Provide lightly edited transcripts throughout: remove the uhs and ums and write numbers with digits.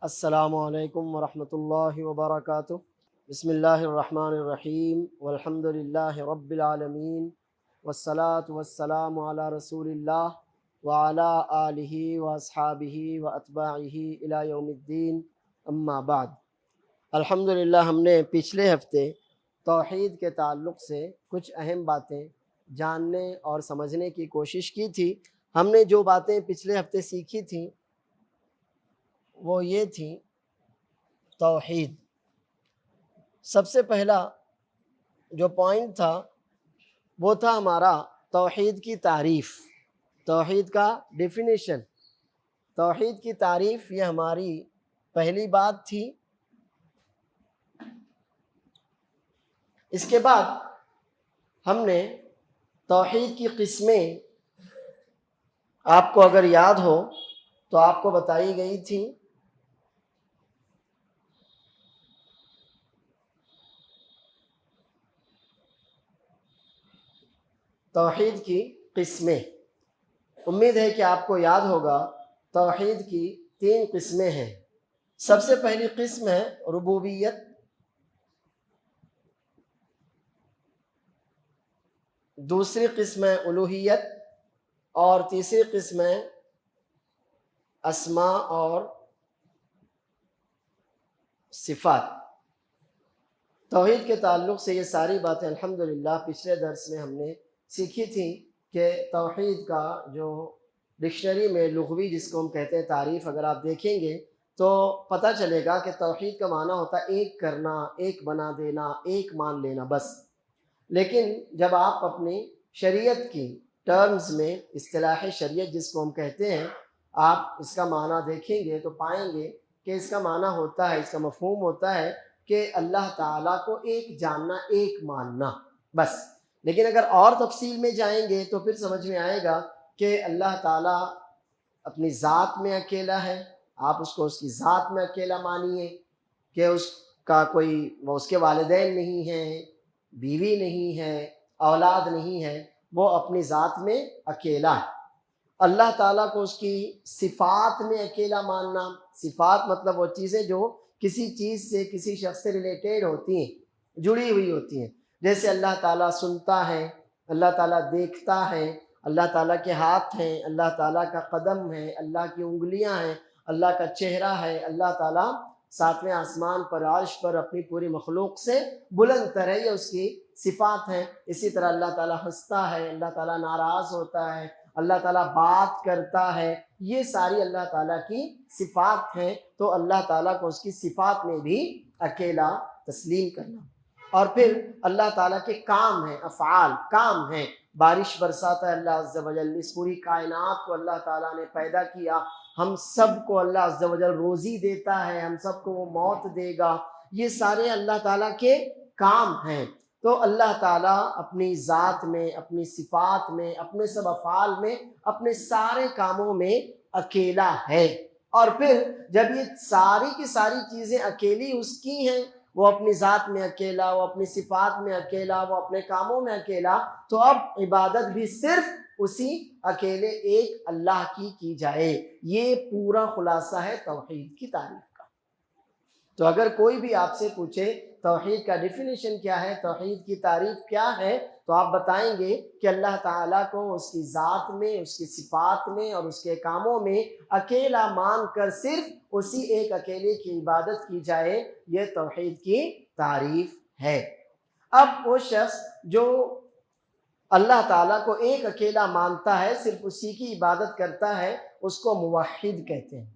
السلام علیکم ورحمۃ اللہ وبرکاتہ۔ بسم اللہ الرحمن الرحیم والحمد للہ رب العالمین والصلاة والسلام علی رسول اللہ وعلی آلہ واصحابہ واتباعہ الی یوم الدین، اما بعد۔ الحمدللہ ہم نے پچھلے ہفتے توحید کے تعلق سے کچھ اہم باتیں جاننے اور سمجھنے کی کوشش کی تھی۔ ہم نے جو باتیں پچھلے ہفتے سیکھی تھیں وہ یہ تھی توحید۔ سب سے پہلا جو پوائنٹ تھا وہ تھا ہمارا توحید کی تعریف، توحید کا ڈیفینیشن، توحید کی تعریف، یہ ہماری پہلی بات تھی۔ اس کے بعد ہم نے توحید کی قسمیں آپ کو اگر یاد ہو تو آپ کو بتائی گئی تھی۔ توحید کی قسمیں، امید ہے کہ آپ کو یاد ہوگا۔ توحید کی 3 قسمیں ہیں۔ سب سے پہلی قسم ہے ربوبیت، دوسری قسم ہے الوہیت، اور تیسری قسم ہے اسماء اور صفات۔ توحید کے تعلق سے یہ ساری باتیں الحمدللہ پچھلے درس میں ہم نے سیکھی تھیں کہ توحید کا جو ڈکشنری میں لغوی جس کو ہم کہتے ہیں تعریف اگر آپ دیکھیں گے تو پتہ چلے گا کہ توحید کا معنی ہوتا ہے ایک کرنا، ایک بنا دینا، ایک مان لینا، بس۔ لیکن جب آپ اپنی شریعت کی ٹرمز میں، اصطلاح شریعت جس کو ہم کہتے ہیں، آپ اس کا معنی دیکھیں گے تو پائیں گے کہ اس کا معنی ہوتا ہے، اس کا مفہوم ہوتا ہے کہ اللہ تعالیٰ کو ایک جاننا، ایک ماننا، بس۔ لیکن اگر اور تفصیل میں جائیں گے تو پھر سمجھ میں آئے گا کہ اللہ تعالیٰ اپنی ذات میں اکیلا ہے، آپ اس کو اس کی ذات میں اکیلا مانیے کہ اس کا وہ اس کے والدین نہیں ہیں، بیوی نہیں ہے، اولاد نہیں ہے، وہ اپنی ذات میں اکیلا ہے۔ اللہ تعالیٰ کو اس کی صفات میں اکیلا ماننا، صفات مطلب وہ چیزیں جو کسی چیز سے، کسی شخص سے ریلیٹڈ ہوتی ہیں، جڑی ہوئی ہوتی ہیں۔ جیسے اللہ تعالیٰ سنتا ہے، اللہ تعالیٰ دیکھتا ہے، اللہ تعالیٰ کے ہاتھ ہیں، اللہ تعالیٰ کا قدم ہے، اللہ کی انگلیاں ہیں، اللہ کا چہرہ ہے، اللہ تعالیٰ 7ویں آسمان پر عرش پر اپنی پوری مخلوق سے بلند تر ہے، یہ اس کی صفات ہیں۔ اسی طرح اللہ تعالیٰ ہنستا ہے، اللہ تعالیٰ ناراض ہوتا ہے، اللہ تعالیٰ بات کرتا ہے، یہ ساری اللہ تعالیٰ کی صفات ہیں۔ تو اللہ تعالیٰ کو اس کی صفات میں بھی اکیلا تسلیم کرنا۔ اور پھر اللہ تعالیٰ کے کام ہیں، افعال، کام ہیں۔ بارش برساتا ہے اللہ عز و جل، اس پوری کائنات کو اللہ تعالیٰ نے پیدا کیا، ہم سب کو اللہ عز و جل روزی دیتا ہے، ہم سب کو وہ موت دے گا، یہ سارے اللہ تعالیٰ کے کام ہیں۔ تو اللہ تعالیٰ اپنی ذات میں، اپنی صفات میں، اپنے سب افعال میں، اپنے سارے کاموں میں اکیلا ہے۔ اور پھر جب یہ ساری کی ساری چیزیں اکیلی اس کی ہیں، وہ اپنی ذات میں اکیلا، وہ اپنی صفات میں اکیلا، وہ اپنے کاموں میں اکیلا، تو اب عبادت بھی صرف اسی اکیلے ایک اللہ کی جائے۔ یہ پورا خلاصہ ہے توحید کی تعریف کا۔ تو اگر کوئی بھی آپ سے پوچھے توحید کا ڈیفینیشن کیا ہے، توحید کی تعریف کیا ہے، تو آپ بتائیں گے کہ اللہ تعالیٰ کو اس کی ذات میں، اس کی صفات میں اور اس کے کاموں میں اکیلا مان کر صرف اسی ایک اکیلے کی عبادت کی جائے، یہ توحید کی تعریف ہے۔ اب وہ شخص جو اللہ تعالیٰ کو ایک اکیلا مانتا ہے، صرف اسی کی عبادت کرتا ہے، اس کو موحد کہتے ہیں۔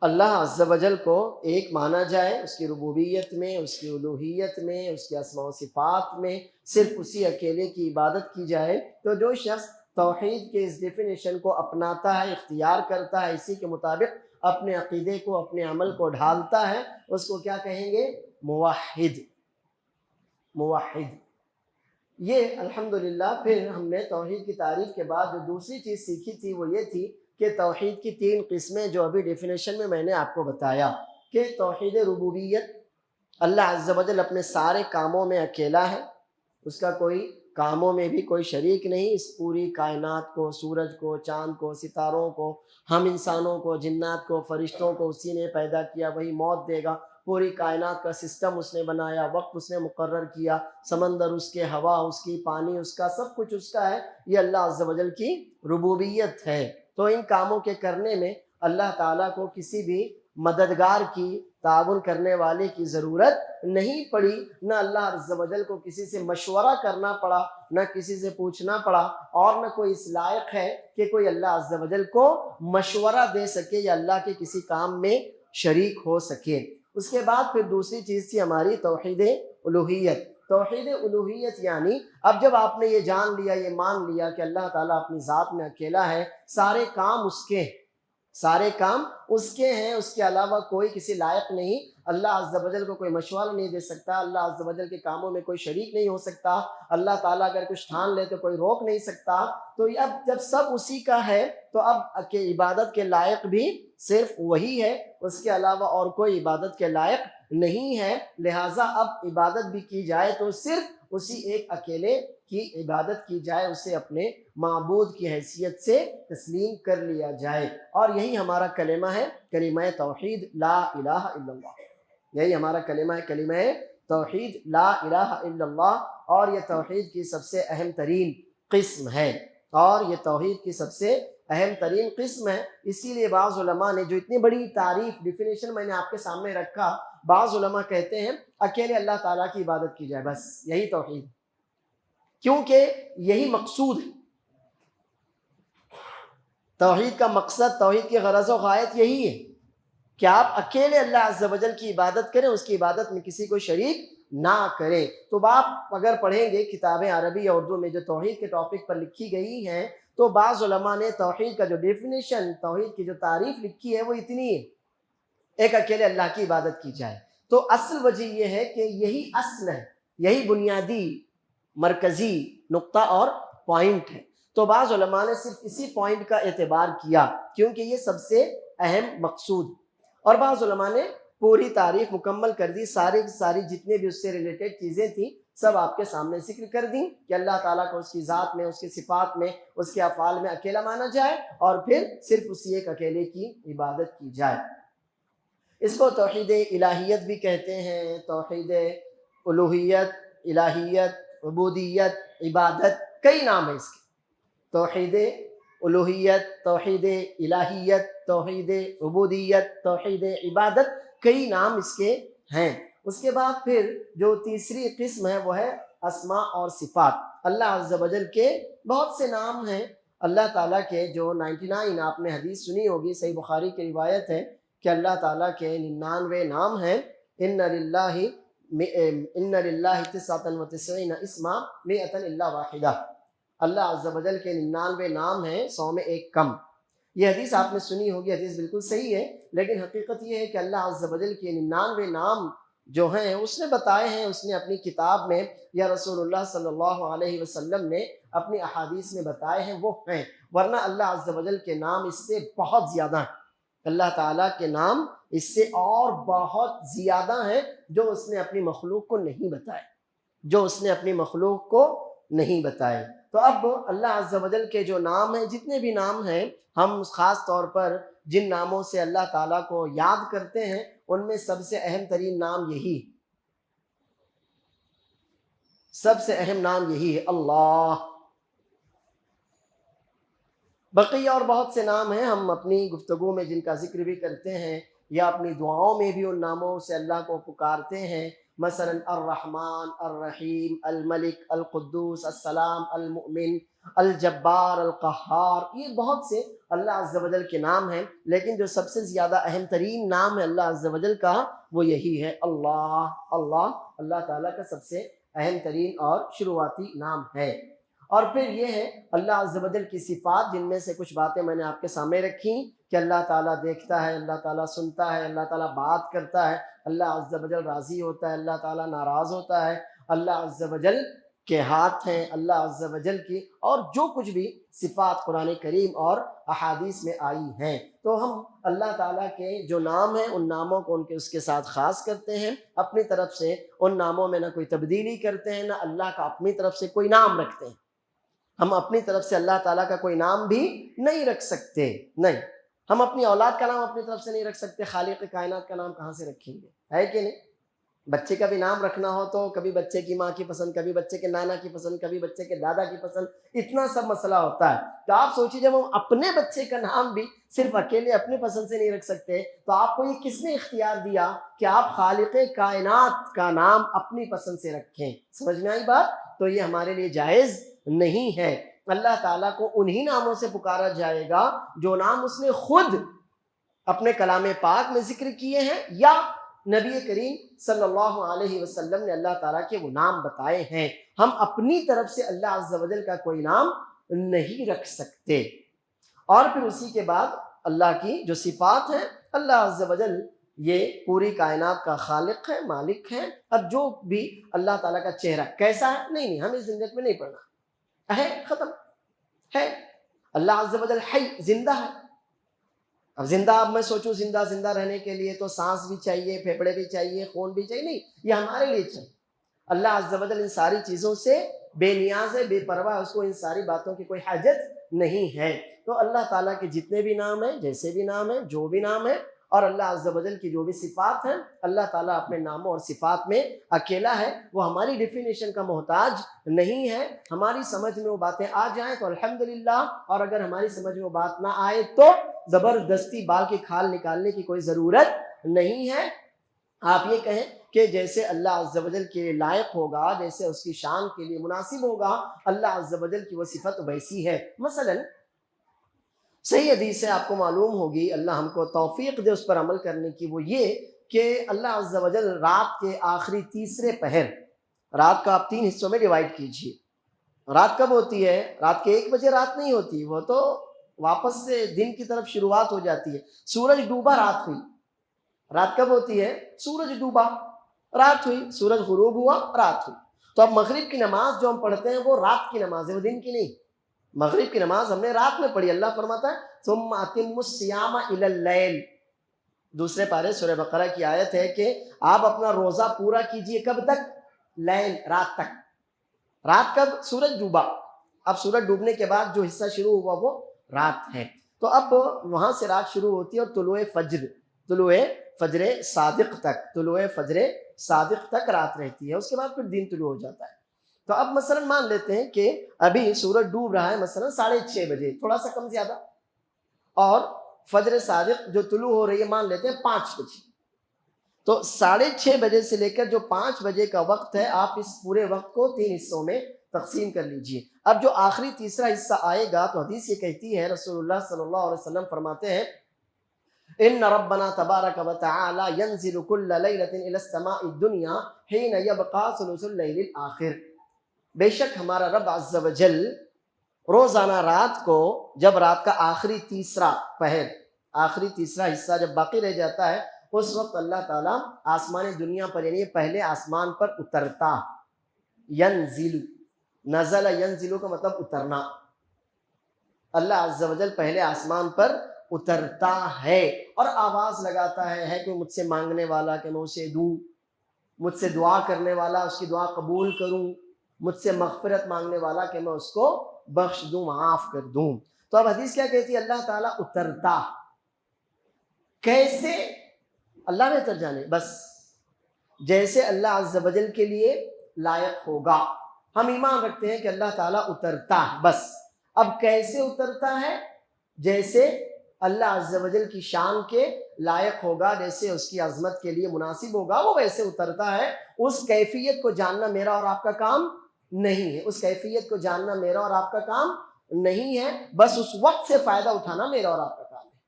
اللہ عز و جل کو ایک مانا جائے، اس کی ربوبیت میں، اس کی الوہیت میں، اس کی اسماء و صفات میں، صرف اسی اکیلے کی عبادت کی جائے۔ تو جو شخص توحید کے اس ڈیفینیشن کو اپناتا ہے، اختیار کرتا ہے، اسی کے مطابق اپنے عقیدے کو، اپنے عمل کو ڈھالتا ہے، اس کو کیا کہیں گے؟ موحد۔ موحد۔ یہ الحمدللہ پھر ہم نے توحید کی تعریف کے بعد جو دوسری چیز سیکھی تھی وہ یہ تھی کہ توحید کی 3 قسمیں جو ابھی ڈیفینیشن میں نے آپ کو بتایا کہ توحید ربوبیت، اللہ عز و جل اپنے سارے کاموں میں اکیلا ہے، اس کا کوئی کاموں میں بھی کوئی شریک نہیں، اس پوری کائنات کو، سورج کو، چاند کو، ستاروں کو، ہم انسانوں کو، جنات کو، فرشتوں کو اسی نے پیدا کیا، وہی موت دے گا، پوری کائنات کا سسٹم اس نے بنایا، وقت اس نے مقرر کیا، سمندر اس کے، ہوا اس کی، پانی اس کا، سب کچھ اس کا ہے۔ یہ اللہ عز و جل کی ربوبیت ہے۔ تو ان کاموں کے کرنے میں اللہ تعالیٰ کو کسی بھی مددگار کی، تعاون کرنے والے کی ضرورت نہیں پڑی، نہ اللہ عز و جل کو کسی سے مشورہ کرنا پڑا، نہ کسی سے پوچھنا پڑا، اور نہ کوئی اس لائق ہے کہ کوئی اللہ عز و جل کو مشورہ دے سکے یا اللہ کے کسی کام میں شریک ہو سکے۔ اس کے بعد پھر دوسری چیز تھی ہماری توحید الوہیت۔ توحید الوہیت یعنی اب جب آپ نے یہ جان لیا، یہ مان لیا کہ اللہ تعالیٰ اپنی ذات میں اکیلا ہے، سارے کام اس کے، سارے کام اس کے ہیں، اس کے علاوہ کوئی کسی لائق نہیں، اللہ عز و جل کو کوئی مشورہ نہیں دے سکتا، اللہ عز و جل کے کاموں میں کوئی شریک نہیں ہو سکتا، اللہ تعالیٰ اگر کچھ ٹھان لے تو کوئی روک نہیں سکتا۔ تو اب جب سب اسی کا ہے تو اب کہ عبادت کے لائق بھی صرف وہی ہے، اس کے علاوہ اور کوئی عبادت کے لائق نہیں ہے، لہٰذا اب عبادت بھی کی جائے تو صرف اسی ایک اکیلے کی عبادت کی جائے، اسے اپنے معبود کی حیثیت سے تسلیم کر لیا جائے، اور یہی ہمارا کلمہ ہے، کلمہ توحید لا الہ الا اللہ۔ یہی ہمارا کلمہ ہے، کلمہ توحید لا الہ الا اللہ، اور یہ توحید کی سب سے اہم ترین قسم ہے، اور یہ توحید کی سب سے اہم ترین قسم ہے۔ اسی لیے بعض علماء نے جو اتنی بڑی تعریف، ڈیفینیشن میں نے آپ کے سامنے رکھا، بعض علماء کہتے ہیں اکیلے اللہ تعالیٰ کی عبادت کی جائے، بس یہی توحید، کیونکہ یہی مقصود ہے۔ توحید کا مقصد، توحید کی غرض و غایت یہی ہے کہ آپ اکیلے اللہ عز و جل کی عبادت کریں، اس کی عبادت میں کسی کو شریک نہ کریں۔ تو آپ اگر پڑھیں گے کتابیں عربی یا اردو میں جو توحید کے ٹاپک پر لکھی گئی ہیں، تو بعض علماء نے توحید کا جو ڈیفینیشن، توحید کی جو تعریف لکھی ہے وہ اتنی ہے، ایک اکیلے اللہ کی عبادت کی جائے۔ تو اصل وجہ یہ ہے کہ یہی اصل ہے، یہی بنیادی مرکزی نقطہ اور پوائنٹ ہے۔ تو بعض علماء نے صرف اسی پوائنٹ کا اعتبار کیا کیونکہ یہ سب سے اہم مقصود، اور بعض علماء نے پوری تعریف مکمل کر دی، ساری ساری جتنے بھی اس سے ریلیٹڈ چیزیں تھیں سب آپ کے سامنے ذکر کر دیں کہ اللہ تعالیٰ کو اس کی ذات میں، اس کی صفات میں، اس کے افعال میں اکیلا مانا جائے، اور پھر صرف اسی ایک اکیلے کی عبادت کی جائے۔ اس کو توحید الہیت بھی کہتے ہیں، توحید الوہیت، الہیت، عبودیت، عبادت، کئی نام ہیں اس کے۔ توحید الوہیت، توحید الہیت، توحید عبودیت، توحید عبادت، کئی نام اس کے ہیں۔ اس کے بعد پھر جو تیسری قسم ہے وہ ہے اسماء اور صفات۔ اللہ عز و جل کے بہت سے نام ہیں، اللہ تعالیٰ کے جو 99، آپ نے حدیث سنی ہوگی، صحیح بخاری کی روایت ہے کہ اللہ تعالیٰ کے 99 نام ہیں۔ ان للہ 99 اسما 100 الا واحدہ۔ اللہ عز و جل کے 99 نام ہیں، 100 میں ایک کم۔ یہ حدیث آپ نے سنی ہوگی، حدیث بالکل صحیح ہے، لیکن حقیقت یہ ہے کہ اللہ عز و جل کے 99 نام جو ہیں اس نے بتائے ہیں، اس نے اپنی کتاب میں، یا رسول اللہ صلی اللہ علیہ وسلم نے اپنی احادیث میں بتائے ہیں، وہ ہیں، ورنہ اللہ عز و جل کے نام اس سے بہت زیادہ ہیں۔ اللہ تعالیٰ کے نام اس سے اور بہت زیادہ ہیں جو اس نے اپنی مخلوق کو نہیں بتائے، جو اس نے اپنی مخلوق کو نہیں بتائے۔ تو اب اللہ عز و جل کے جو نام ہیں، جتنے بھی نام ہیں، ہم خاص طور پر جن ناموں سے اللہ تعالیٰ کو یاد کرتے ہیں ان میں سب سے اہم ترین نام یہی، سب سے اہم نام یہی ہے، اللہ۔ بقیہ اور بہت سے نام ہیں، ہم اپنی گفتگو میں جن کا ذکر بھی کرتے ہیں یا اپنی دعاؤں میں بھی ان ناموں سے اللہ کو پکارتے ہیں، مثلا الرحمن، الرحیم، الملک، القدوس، السلام، المؤمن، الجبار، القہار، یہ بہت سے اللہ عز و جل کے نام ہیں، لیکن جو سب سے زیادہ اہم ترین نام ہے اللہ عز و جل کا وہ یہی ہے، اللہ۔ اللہ تعالیٰ کا سب سے اہم ترین اور شروعاتی نام ہے۔ اور پھر یہ ہے اللہ عز و جل کی صفات، جن میں سے کچھ باتیں میں نے آپ کے سامنے رکھی کہ اللہ تعالیٰ دیکھتا ہے، اللہ تعالیٰ سنتا ہے، اللہ تعالیٰ بات کرتا ہے، اللہ عز و جل راضی ہوتا ہے، اللہ تعالیٰ ناراض ہوتا ہے، اللہ عز و جل کے ہاتھ ہیں اللہ عز و جل کی، اور جو کچھ بھی صفات قرآن کریم اور احادیث میں آئی ہیں، تو ہم اللہ تعالیٰ کے جو نام ہیں ان ناموں کو اس کے ساتھ خاص کرتے ہیں، اپنی طرف سے ان ناموں میں نہ کوئی تبدیلی کرتے ہیں، نہ اللہ کا اپنی طرف سے کوئی نام رکھتے ہیں۔ ہم اپنی طرف سے اللہ تعالیٰ کا کوئی نام بھی نہیں رکھ سکتے، نہیں، ہم اپنی اولاد کا نام اپنی طرف سے نہیں رکھ سکتے، خالق کائنات کا نام کہاں سے رکھیں گے؟ ہے کہ نہیں؟ بچے کا بھی نام رکھنا ہو تو کبھی بچے کی ماں کی پسند، کبھی بچے کے نانا کی پسند، کبھی بچے کے دادا کی پسند، اتنا سب مسئلہ ہوتا ہے۔ تو آپ سوچیے جب ہم اپنے بچے کا نام بھی صرف اکیلے اپنے پسند سے نہیں رکھ سکتے، تو آپ کو یہ کس نے اختیار دیا کہ آپ خالق کائنات کا نام اپنی پسند سے رکھیں؟ سمجھ میں آئی بات؟ تو یہ ہمارے لیے جائز نہیں ہے۔ اللہ تعالیٰ کو انہی ناموں سے پکارا جائے گا جو نام اس نے خود اپنے کلام پاک میں ذکر کیے ہیں، یا نبی کریم صلی اللہ علیہ وسلم نے اللہ تعالیٰ کے وہ نام بتائے ہیں۔ ہم اپنی طرف سے اللہ عز و جل کا کوئی نام نہیں رکھ سکتے۔ اور پھر اسی کے بعد اللہ کی جو صفات ہیں، اللہ عز و جل یہ پوری کائنات کا خالق ہے، مالک ہے۔ اب جو بھی اللہ تعالیٰ کا چہرہ کیسا ہے، نہیں ہمیں زندگی میں نہیں پڑھنا ہے، ختم ہے۔ اللہ عز و جل حی، زندہ ہے۔ اب زندہ، اب میں سوچوں زندہ رہنے کے لیے تو سانس بھی چاہیے، پھیپھڑے بھی چاہیے، خون بھی چاہیے، نہیں، یہ ہمارے لیے چاہیے۔ اللہ عز و جل ان ساری چیزوں سے بے نیاز ہے، بے پرواہ، اس کو ان ساری باتوں کی کوئی حاجت نہیں ہے۔ تو اللہ تعالیٰ کے جتنے بھی نام ہیں، جیسے بھی نام ہیں، جو بھی نام ہیں، اور اللہ عز و جل کی جو بھی صفات ہیں، اللہ تعالیٰ اپنے ناموں اور صفات میں اکیلا ہے، وہ ہماری ڈیفینیشن کا محتاج نہیں ہے۔ ہماری سمجھ میں وہ باتیں آ جائیں تو الحمدللہ، اور اگر ہماری سمجھ میں وہ بات نہ آئے تو زبردستی بال کی کھال نکالنے کی کوئی ضرورت نہیں ہے۔ آپ یہ کہیں کہ جیسے اللہ عز و جل کے لائق ہوگا، جیسے اس کی شان کے لیے مناسب ہوگا، اللہ عز و جل کی وہ صفت ویسی ہے۔ مثلا صحیح حدیث سے آپ کو معلوم ہوگی، اللہ ہم کو توفیق دے اس پر عمل کرنے کی، وہ یہ کہ اللہ عز و جل رات کے آخری تیسرے پہر، رات کا آپ 3 حصوں میں ڈیوائیڈ کیجئے۔ رات کب ہوتی ہے؟ رات کے 1 بجے رات نہیں ہوتی، وہ تو واپس سے دن کی طرف شروعات ہو جاتی ہے۔ سورج ڈوبا رات ہوئی۔ رات کب ہوتی ہے؟ سورج ڈوبا رات ہوئی، سورج غروب ہوا رات ہوئی۔ تو اب مغرب کی نماز جو ہم پڑھتے ہیں وہ رات کی نماز ہے، وہ دن کی نہیں۔ مغرب کی نماز ہم نے رات میں پڑھی۔ اللہ فرماتا ہے ثم اتموا الصیام الی اللیل، دوسرے پارے سورہ بقرہ کی آیت ہے کہ آپ اپنا روزہ پورا کیجئے، کب تک؟ لیل، رات تک۔ رات کب؟ سورج ڈوبا۔ اب سورج ڈوبنے کے بعد جو حصہ شروع ہوا وہ رات ہے۔ تو اب وہاں سے رات شروع ہوتی ہے اور طلوع فجر صادق تک، طلوع فجر صادق تک رات رہتی ہے، اس کے بعد پھر دن طلوع ہو جاتا ہے۔ تو اب مثلا مان لیتے ہیں کہ ابھی سورج ڈوب رہا ہے مثلا 6:30 بجے، تھوڑا سا کم زیادہ، اور فجر صادق جو طلوع ہو رہی ہے مان لیتے ہیں 5 بجے۔ تو 6:30 بجے سے لے کر جو 5 بجے کا وقت ہے، آپ اس پورے وقت کو 3 حصوں میں تقسیم کر لیجئے۔ اب جو آخری تیسرا حصہ آئے گا تو حدیث یہ کہتی ہے، رسول اللہ صلی اللہ علیہ وسلم فرماتے ہیں ان ربنا تبارک و تعالی ينزل كل ليلة الى السماء الدنيا حين يبقى ثلث الليل الاخر، بے شک ہمارا رب عز و جل روزانہ رات کو، جب رات کا آخری تیسرا پہر، آخری تیسرا حصہ جب باقی رہ جاتا ہے، اس وقت اللہ تعالیٰ آسمان دنیا پر، یعنی پہلے آسمان پر اترتا۔ ینزل، نزل ینزلو کا مطلب اترنا۔ اللہ عز و جل پہلے آسمان پر اترتا ہے اور آواز لگاتا ہے کوئی مجھ سے مانگنے والا کہ میں اسے دوں، مجھ سے دعا کرنے والا اس کی دعا قبول کروں، مجھ سے مغفرت مانگنے والا کہ میں اس کو بخش دوں، معاف کر دوں۔ تو اب حدیث کیا کہتی ہے؟ اللہ تعالیٰ اترتا۔ کیسے؟ اللہ بہتر جانے، بس جیسے اللہ عز و جل کے لیے لائق ہوگا۔ ہم ایمان رکھتے ہیں کہ اللہ تعالیٰ اترتا ہے، بس اب کیسے اترتا ہے؟ جیسے اللہ عز و جل کی شان کے لائق ہوگا، جیسے اس کی عظمت کے لیے مناسب ہوگا، وہ ویسے اترتا ہے۔ اس کیفیت کو جاننا میرا اور آپ کا کام نہیں ہے، اس کیفیت کو جاننا میرا اور آپ کا کام نہیں ہے، بس اس وقت سے فائدہ اٹھانا میرا اور آپ کا کام ہے۔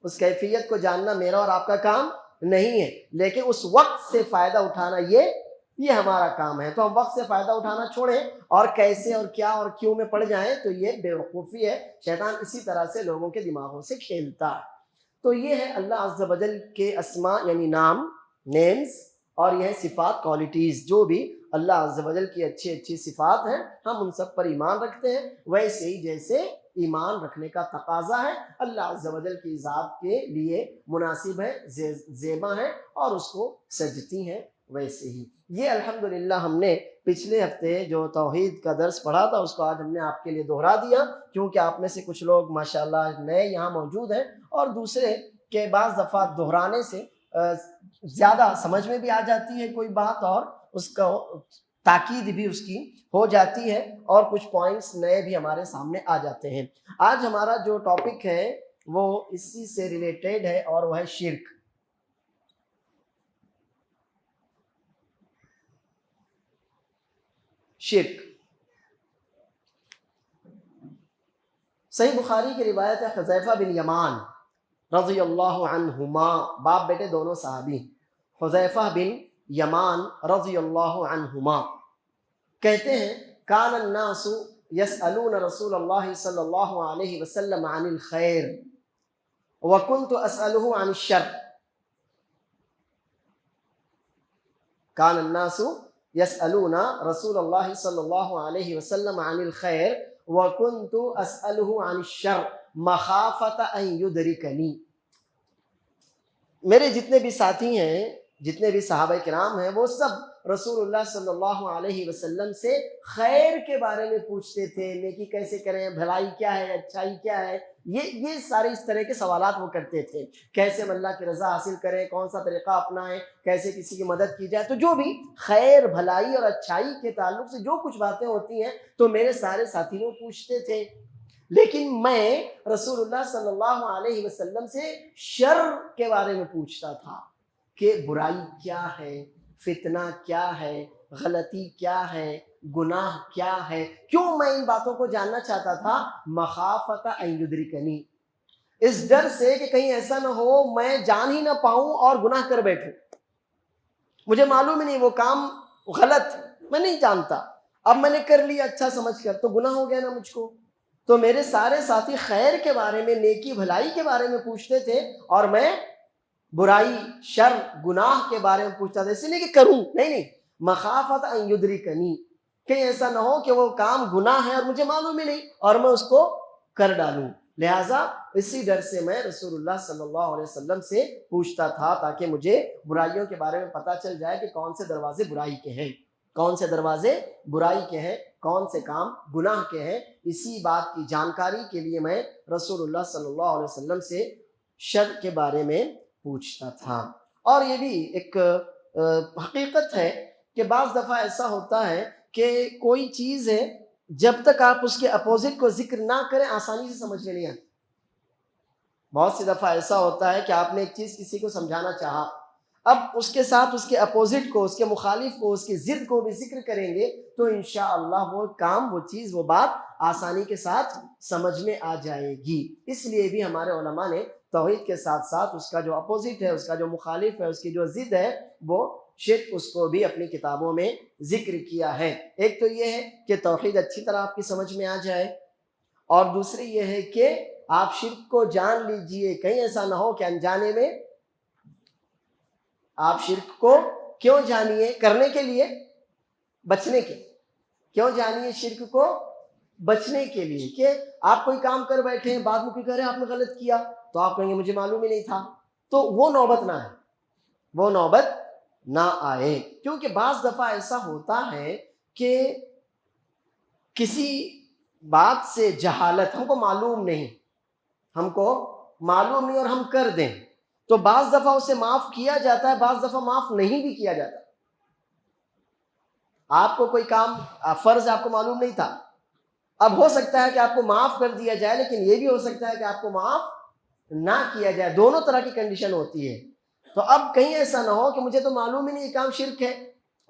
اس کیفیت کو جاننا میرا اور آپ کا کام نہیں ہے، لیکن اس وقت سے فائدہ اٹھانا یہ ہمارا کام ہے۔ تو ہم وقت سے فائدہ اٹھانا چھوڑیں اور کیسے اور کیا اور کیوں میں پڑ جائیں تو یہ بے وقوفی ہے۔ شیطان اسی طرح سے لوگوں کے دماغوں سے کھیلتا ہے۔ تو یہ ہے اللہ عز و جل کے اسماء، یعنی نام، نیمز، اور یہ صفات کوالٹیز، جو بھی اللہ عز و جل کی اچھی اچھی صفات ہیں ہم ان سب پر ایمان رکھتے ہیں، ویسے ہی جیسے ایمان رکھنے کا تقاضا ہے، اللہ عز و جل کی ذات کے لیے مناسب ہے، زیبا ہے اور اس کو سجتی ہیں، ویسے ہی یہ الحمدللہ ہم نے پچھلے ہفتے جو توحید کا درس پڑھا تھا اس کو آج ہم نے آپ کے لیے دوہرا دیا، کیونکہ آپ میں سے کچھ لوگ ماشاءاللہ نئے یہاں موجود ہیں اور دوسرے کے بعض دفعہ دہرانے سے زیادہ سمجھ میں بھی آ جاتی ہے کوئی بات اور اس کا تاکید بھی اس کی ہو جاتی ہے اور کچھ پوائنٹس نئے بھی ہمارے سامنے آ جاتے ہیں۔ آج ہمارا جو ٹاپک ہے وہ اسی سے ریلیٹڈ ہے اور وہ ہے شرک۔ شرک صحیح بخاری کی روایت ہے، حذیفہ بن یمان رضی اللہ عنہما، باپ بیٹے دونوں صحابی، حذیفہ بن یمان رضی اللہ عنہما کہتے ہیں کان الناس یسألون رسول اللہ صلی اللہ علیہ وسلم عن الخیر وکنت اسألہ عن الشر۔ کان الناس یسألون رسول اللہ صلی اللہ علیہ وسلم عن الخیر وکنت اسألہ عن الشر مخافۃ ان یدرکنی۔ میرے جتنے بھی ساتھی ہیں، جتنے بھی صحابہ کرام ہیں، وہ سب رسول اللہ صلی اللہ علیہ وسلم سے خیر کے بارے میں پوچھتے تھے، نیکی کیسے کریں، بھلائی کیا ہے، اچھائی کیا ہے، یہ سارے اس طرح کے سوالات وہ کرتے تھے، کیسے ہم اللہ کی رضا حاصل کریں، کون سا طریقہ اپنائیں، کیسے کسی کی مدد کی جائے۔ تو جو بھی خیر بھلائی اور اچھائی کے تعلق سے جو کچھ باتیں ہوتی ہیں تو میرے سارے ساتھیوں پوچھتے تھے، لیکن میں رسول اللہ صلی اللہ علیہ وسلم سے شر کے بارے میں پوچھتا تھا کہ برائی کیا ہے، فتنہ کیا ہے، غلطی کیا ہے، گناہ کیا ہے۔ کیوں میں ان باتوں کو جاننا چاہتا تھا؟ مخافۃ ان یدرکنی، اس ڈر سے کہ کہیں ایسا نہ ہو میں جان ہی نہ پاؤں اور گناہ کر بیٹھوں، مجھے معلوم ہی نہیں وہ کام غلط، میں نہیں جانتا، اب میں نے کر لیا اچھا سمجھ کر تو گناہ ہو گیا نا مجھ کو۔ تو میرے سارے ساتھی خیر کے بارے میں، نیکی بھلائی کے بارے میں پوچھتے تھے اور میں برائی، شر، گناہ کے بارے میں پوچھتا تھا، اس لیے کہ کروں نہیں، مخافت ان یدرکنی، کہیں ایسا نہ ہو کہ وہ کام گناہ ہے اور مجھے معلوم ہی نہیں اور میں اس کو کر ڈالوں۔ لہٰذا اسی ڈر سے میں رسول اللہ صلی اللہ علیہ وسلم سے پوچھتا تھا تاکہ مجھے برائیوں کے بارے میں پتہ چل جائے کہ کون سے دروازے برائی کے ہیں، کون سے دروازے برائی کے ہیں، کون سے کام گناہ کے ہیں۔ اسی بات کی جانکاری کے لیے میں رسول اللہ صلی اللہ علیہ وسلم سے شر کے بارے میں پوچھتا تھا۔ اور یہ بھی ایک حقیقت ہے کہ بعض دفعہ ایسا ہوتا ہے کہ کوئی چیز ہے جب تک آپ اس کے اپوزٹ کو ذکر نہ کریں آسانی سے سمجھ میں نہیں آتی۔ بہت سی دفعہ ایسا ہوتا ہے کہ آپ نے ایک چیز کسی کو سمجھانا چاہا، اب اس کے ساتھ اس کے اپوزٹ کو، اس کے مخالف کو، اس کی ضد کو بھی ذکر کریں گے تو انشاءاللہ وہ کام، وہ چیز، وہ بات آسانی کے ساتھ سمجھ میں آ جائے گی۔ اس لیے بھی ہمارے علماء نے توحید کے ساتھ ساتھ اس کا جو اپوزٹ ہے، اس کا جو مخالف ہے، اس کی جو ضد ہے وہ شرک، اس کو بھی اپنی کتابوں میں ذکر کیا ہے۔ ایک تو یہ ہے کہ توحید اچھی طرح آپ کی سمجھ میں آ جائے، اور دوسری یہ ہے کہ آپ شرک کو جان لیجئے، کہیں ایسا نہ ہو کہ انجانے میں آپ شرک کو کیوں جانیے؟ کرنے کے لیے، بچنے کے، کیوں جانیے شرک کو؟ بچنے کے لیے، کہ آپ کوئی کام کر بیٹھے ہیں، بعد میں کوئی کہہ رہے آپ نے غلط کیا تو آپ کہیں گے مجھے معلوم ہی نہیں تھا، تو وہ نوبت نہ آئے، وہ نوبت نہ آئے۔ کیونکہ بعض دفعہ ایسا ہوتا ہے کہ کسی بات سے جہالت، ہم کو معلوم نہیں، ہم کو معلوم نہیں اور ہم کر دیں تو بعض دفعہ اسے معاف کیا جاتا ہے، بعض دفعہ معاف نہیں بھی کیا جاتا۔ آپ کو کوئی کام فرض آپ کو معلوم نہیں تھا، اب ہو سکتا ہے کہ آپ کو معاف کر دیا جائے، لیکن یہ بھی ہو سکتا ہے کہ آپ کو معاف نہ کیا جائے، دونوں طرح کی کنڈیشن ہوتی ہے۔ تو اب کہیں ایسا نہ ہو کہ مجھے تو معلوم ہی نہیں یہ کام شرک ہے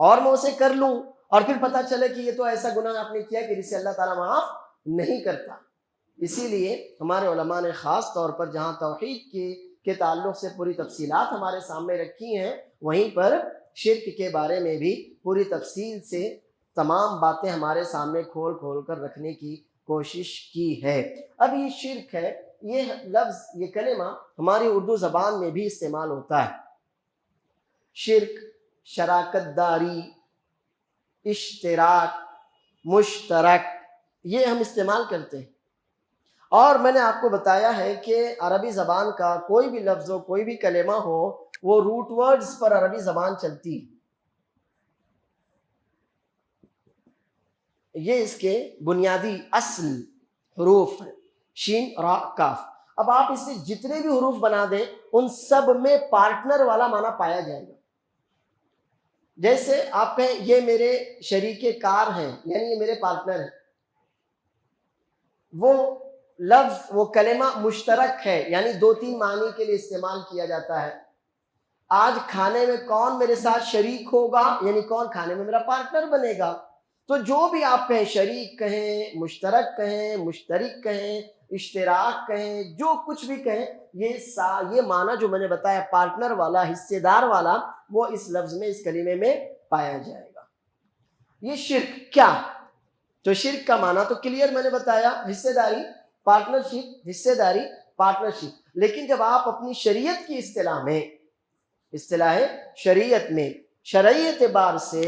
اور میں اسے کر لوں اور پھر پتہ چلے کہ یہ تو ایسا گناہ آپ نے کیا کہ جسے اللہ تعالیٰ معاف نہیں کرتا۔ اسی لیے ہمارے علماء نے خاص طور پر جہاں توحید کے تعلق سے پوری تفصیلات ہمارے سامنے رکھی ہیں، وہیں پر شرک کے بارے میں بھی پوری تفصیل سے تمام باتیں ہمارے سامنے کھول کھول کر رکھنے کی کوشش کی ہے۔ اب یہ شرک ہے، یہ لفظ، یہ کلمہ ہماری اردو زبان میں بھی استعمال ہوتا ہے۔ شرک شراکت داری، اشتراک، مشترک، یہ ہم استعمال کرتے ہیں۔ اور میں نے آپ کو بتایا ہے کہ عربی زبان کا کوئی بھی لفظ ہو، کوئی بھی کلمہ ہو، وہ روٹ ورڈز پر عربی زبان چلتی ہے۔ یہ اس کے بنیادی اصل حروف ہیں، شین، را، کاف۔ اب آپ اس سے جتنے بھی حروف بنا دیں ان سب میں پارٹنر والا معنی پایا جائے گا۔ جیسے آپ کہیں یہ میرے شریک کار ہیں، یعنی یہ میرے پارٹنر ہیں، وہ لفظ، وہ کلمہ مشترک ہے، یعنی دو تین معنی کے لیے استعمال کیا جاتا ہے۔ آج کھانے میں کون میرے ساتھ شریک ہوگا، یعنی کون کھانے میں میرا پارٹنر بنے گا۔ تو جو بھی آپ کہیں، شریک کہیں، مشترک کہیں، مشترک کہیں، اشتراک کہیں، جو کچھ بھی کہیں، یہ معنی جو میں نے بتایا پارٹنر والا، حصے دار والا، وہ اس لفظ میں، اس کلمے میں پایا جائے گا۔ یہ شرک کیا؟ تو شرک کا معنی تو کلیئر میں نے بتایا، حصے داری، پارٹنرشپ، حصے داری، پارٹنرشپ۔ لیکن جب آپ اپنی شریعت کی اصطلاح میں، اصطلاح شریعت میں، شرعی اعتبار سے،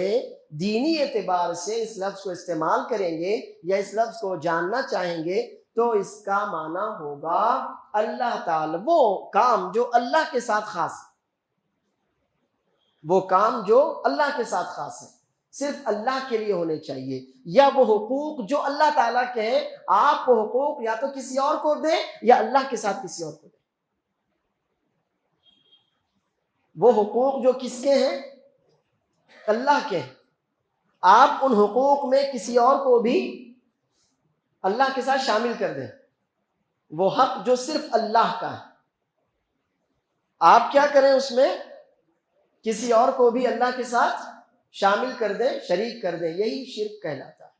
دینی اعتبار سے اس لفظ کو استعمال کریں گے یا اس لفظ کو جاننا چاہیں گے تو اس کا معنی ہوگا اللہ تعالی، وہ کام جو اللہ کے ساتھ خاص ہے، وہ کام جو اللہ کے ساتھ خاص ہے، صرف اللہ کے لیے ہونے چاہیے، یا وہ حقوق جو اللہ تعالیٰ کے ہیں، آپ وہ حقوق یا تو کسی اور کو دیں یا اللہ کے ساتھ کسی اور کو دیں۔ وہ حقوق جو کس کے ہیں؟ اللہ کے ہیں۔ آپ ان حقوق میں کسی اور کو بھی اللہ کے ساتھ شامل کر دیں، وہ حق جو صرف اللہ کا ہے، آپ کیا کریں اس میں؟ کسی اور کو بھی اللہ کے ساتھ شامل کر دیں، شریک کر دیں، یہی شرک کہلاتا ہے۔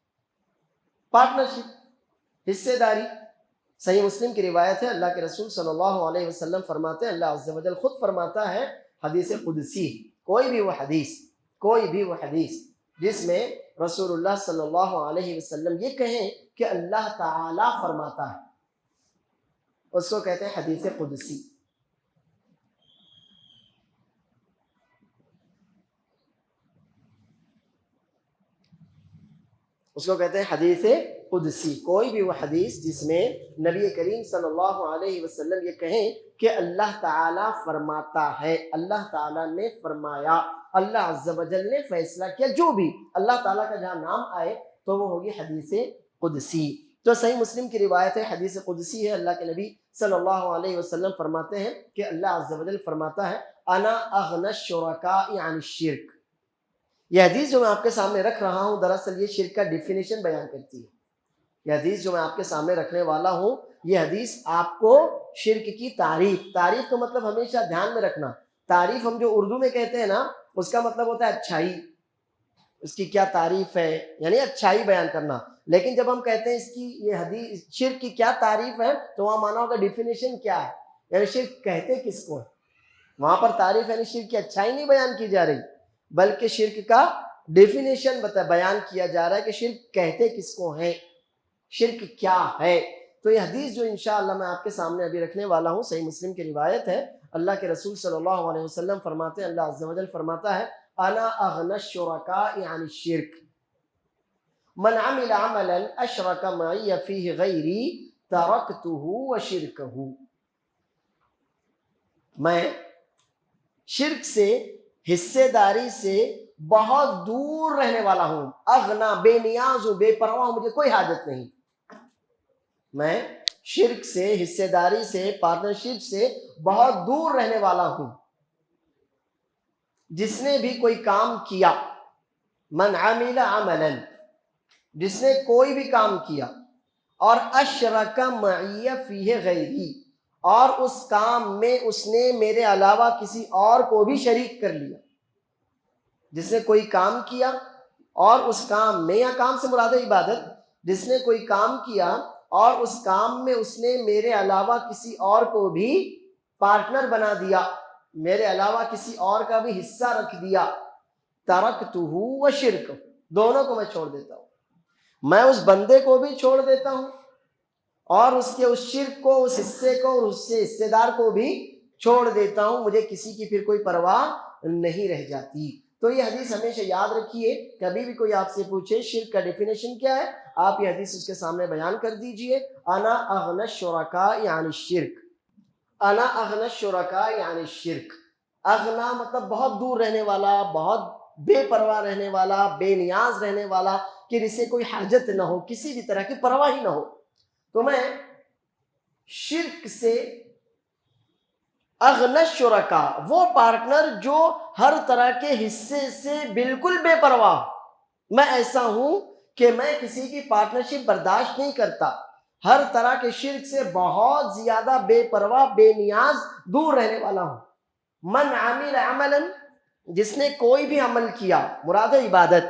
پارٹنرشپ، حصے داری۔ صحیح مسلم کی روایت ہے، اللہ کے رسول صلی اللہ علیہ وسلم فرماتے ہیں، اللہ عز و جل خود فرماتا ہے، حدیث قدسی، کوئی بھی وہ حدیث جس میں رسول اللہ صلی اللہ علیہ وسلم یہ کہیں کہ اللہ تعالی فرماتا ہے، اس کو کہتے ہیں حدیث قدسی۔ اس کو کہتے ہیں حدیث قدسی، کوئی بھی وہ حدیث جس میں نبی کریم صلی اللہ علیہ وسلم یہ کہیں کہ اللہ تعالیٰ فرماتا ہے، اللہ تعالیٰ نے فرمایا، اللہ عز و جل نے فیصلہ کیا، جو بھی اللہ تعالیٰ کا جہاں نام آئے تو وہ ہوگی حدیث قدسی۔ تو صحیح مسلم کی روایت ہے، حدیث قدسی ہے، اللہ کے نبی صلی اللہ علیہ وسلم فرماتے ہیں کہ اللہ عز و جل فرماتا ہے، انا اغنی الشرکاء عن الشرک۔ یہ حدیث جو میں آپ کے سامنے رکھ رہا ہوں دراصل یہ شرک کا ڈیفینیشن بیان کرتی ہے۔ یہ حدیث جو میں آپ کے سامنے رکھنے والا ہوں، یہ حدیث آپ کو شرک کی تعریف کا مطلب ہمیشہ دھیان میں رکھنا، تعریف ہم جو اردو میں کہتے ہیں نا، اس کا مطلب ہوتا ہے اچھائی، اس کی کیا تعریف ہے، یعنی اچھائی بیان کرنا۔ لیکن جب ہم کہتے ہیں اس کی یہ حدیث شرک کی کیا تعریف ہے تو وہاں مانا ہوگا ڈیفینیشن کیا ہے، یعنی شرک کہتے کس کو ہے۔ وہاں پر تعریف یعنی شرک کی اچھائی نہیں بیان کی جا رہی، بلکہ شرک کا ڈیفینیشن بیان کیا جا رہا ہے کہ شرک کہتے کس کو ہیں، شرک کیا ہے۔ تو یہ حدیث جو انشاءاللہ میں آپ کے سامنے ابھی رکھنے والا ہوں، صحیح مسلم کی روایت ہے، اللہ کے رسول صلی اللہ علیہ وسلم فرماتے ہیں، اللہ عز و جل فرماتا ہے، انا اغنی الشرکاء عن الشرک من عمل عملا اشرک معی فیہ غیری ترکتہ وشرکہ۔ میں شرک سے، حصے داری سے بہت دور رہنے والا ہوں، اغنا، بے نیاز ہوں، بے پرواہ ہوں، مجھے کوئی حاجت نہیں۔ میں شرک سے، حصے داری سے، پارٹنرشپ سے بہت دور رہنے والا ہوں۔ جس نے بھی کوئی کام کیا، من عمل عملا، جس نے کوئی بھی کام کیا، اور اشرک معی فیہ غیری، اور اس کام میں اس نے میرے علاوہ کسی اور کو بھی شریک کر لیا۔ جس نے کوئی کام کیا اور اس کام میں، یا کام سے مراد ہے عبادت، جس نے کوئی کام کیا اور اس کام میں اس نے میرے علاوہ کسی اور کو بھی پارٹنر بنا دیا، میرے علاوہ کسی اور کا بھی حصہ رکھ دیا، ترکتہ وشرکہ، دونوں کو میں چھوڑ دیتا ہوں، میں اس بندے کو بھی چھوڑ دیتا ہوں اور اس کے اس شرک کو، اس حصے کو اور اس سے حصے دار کو بھی چھوڑ دیتا ہوں، مجھے کسی کی پھر کوئی پرواہ نہیں رہ جاتی۔ تو یہ حدیث ہمیشہ یاد رکھیے، کبھی بھی کوئی آپ سے پوچھے شرک کا ڈیفینیشن کیا ہے، آپ یہ حدیث اس کے سامنے بیان کر دیجئے، انا اغنى الشرکاء عن الشرک، انا اغنى الشرکاء عن الشرک۔ اغنا مطلب بہت دور رہنے والا، بہت بے پرواہ رہنے والا، بے نیاز رہنے والا، کہ جسے کوئی حاجت نہ ہو، کسی بھی طرح کی پرواہ ہی نہ ہو۔ تو میں شرک سے اغنى الشرکاء، وہ پارٹنر جو ہر طرح کے حصے سے بالکل بے پرواہ، میں ایسا ہوں کہ میں کسی کی پارٹنرشپ برداشت نہیں کرتا، ہر طرح کے شرک سے بہت زیادہ بے پرواہ، بے نیاز، دور رہنے والا ہوں۔ من عمل عملا، جس نے کوئی بھی عمل کیا، مراد ہے عبادت،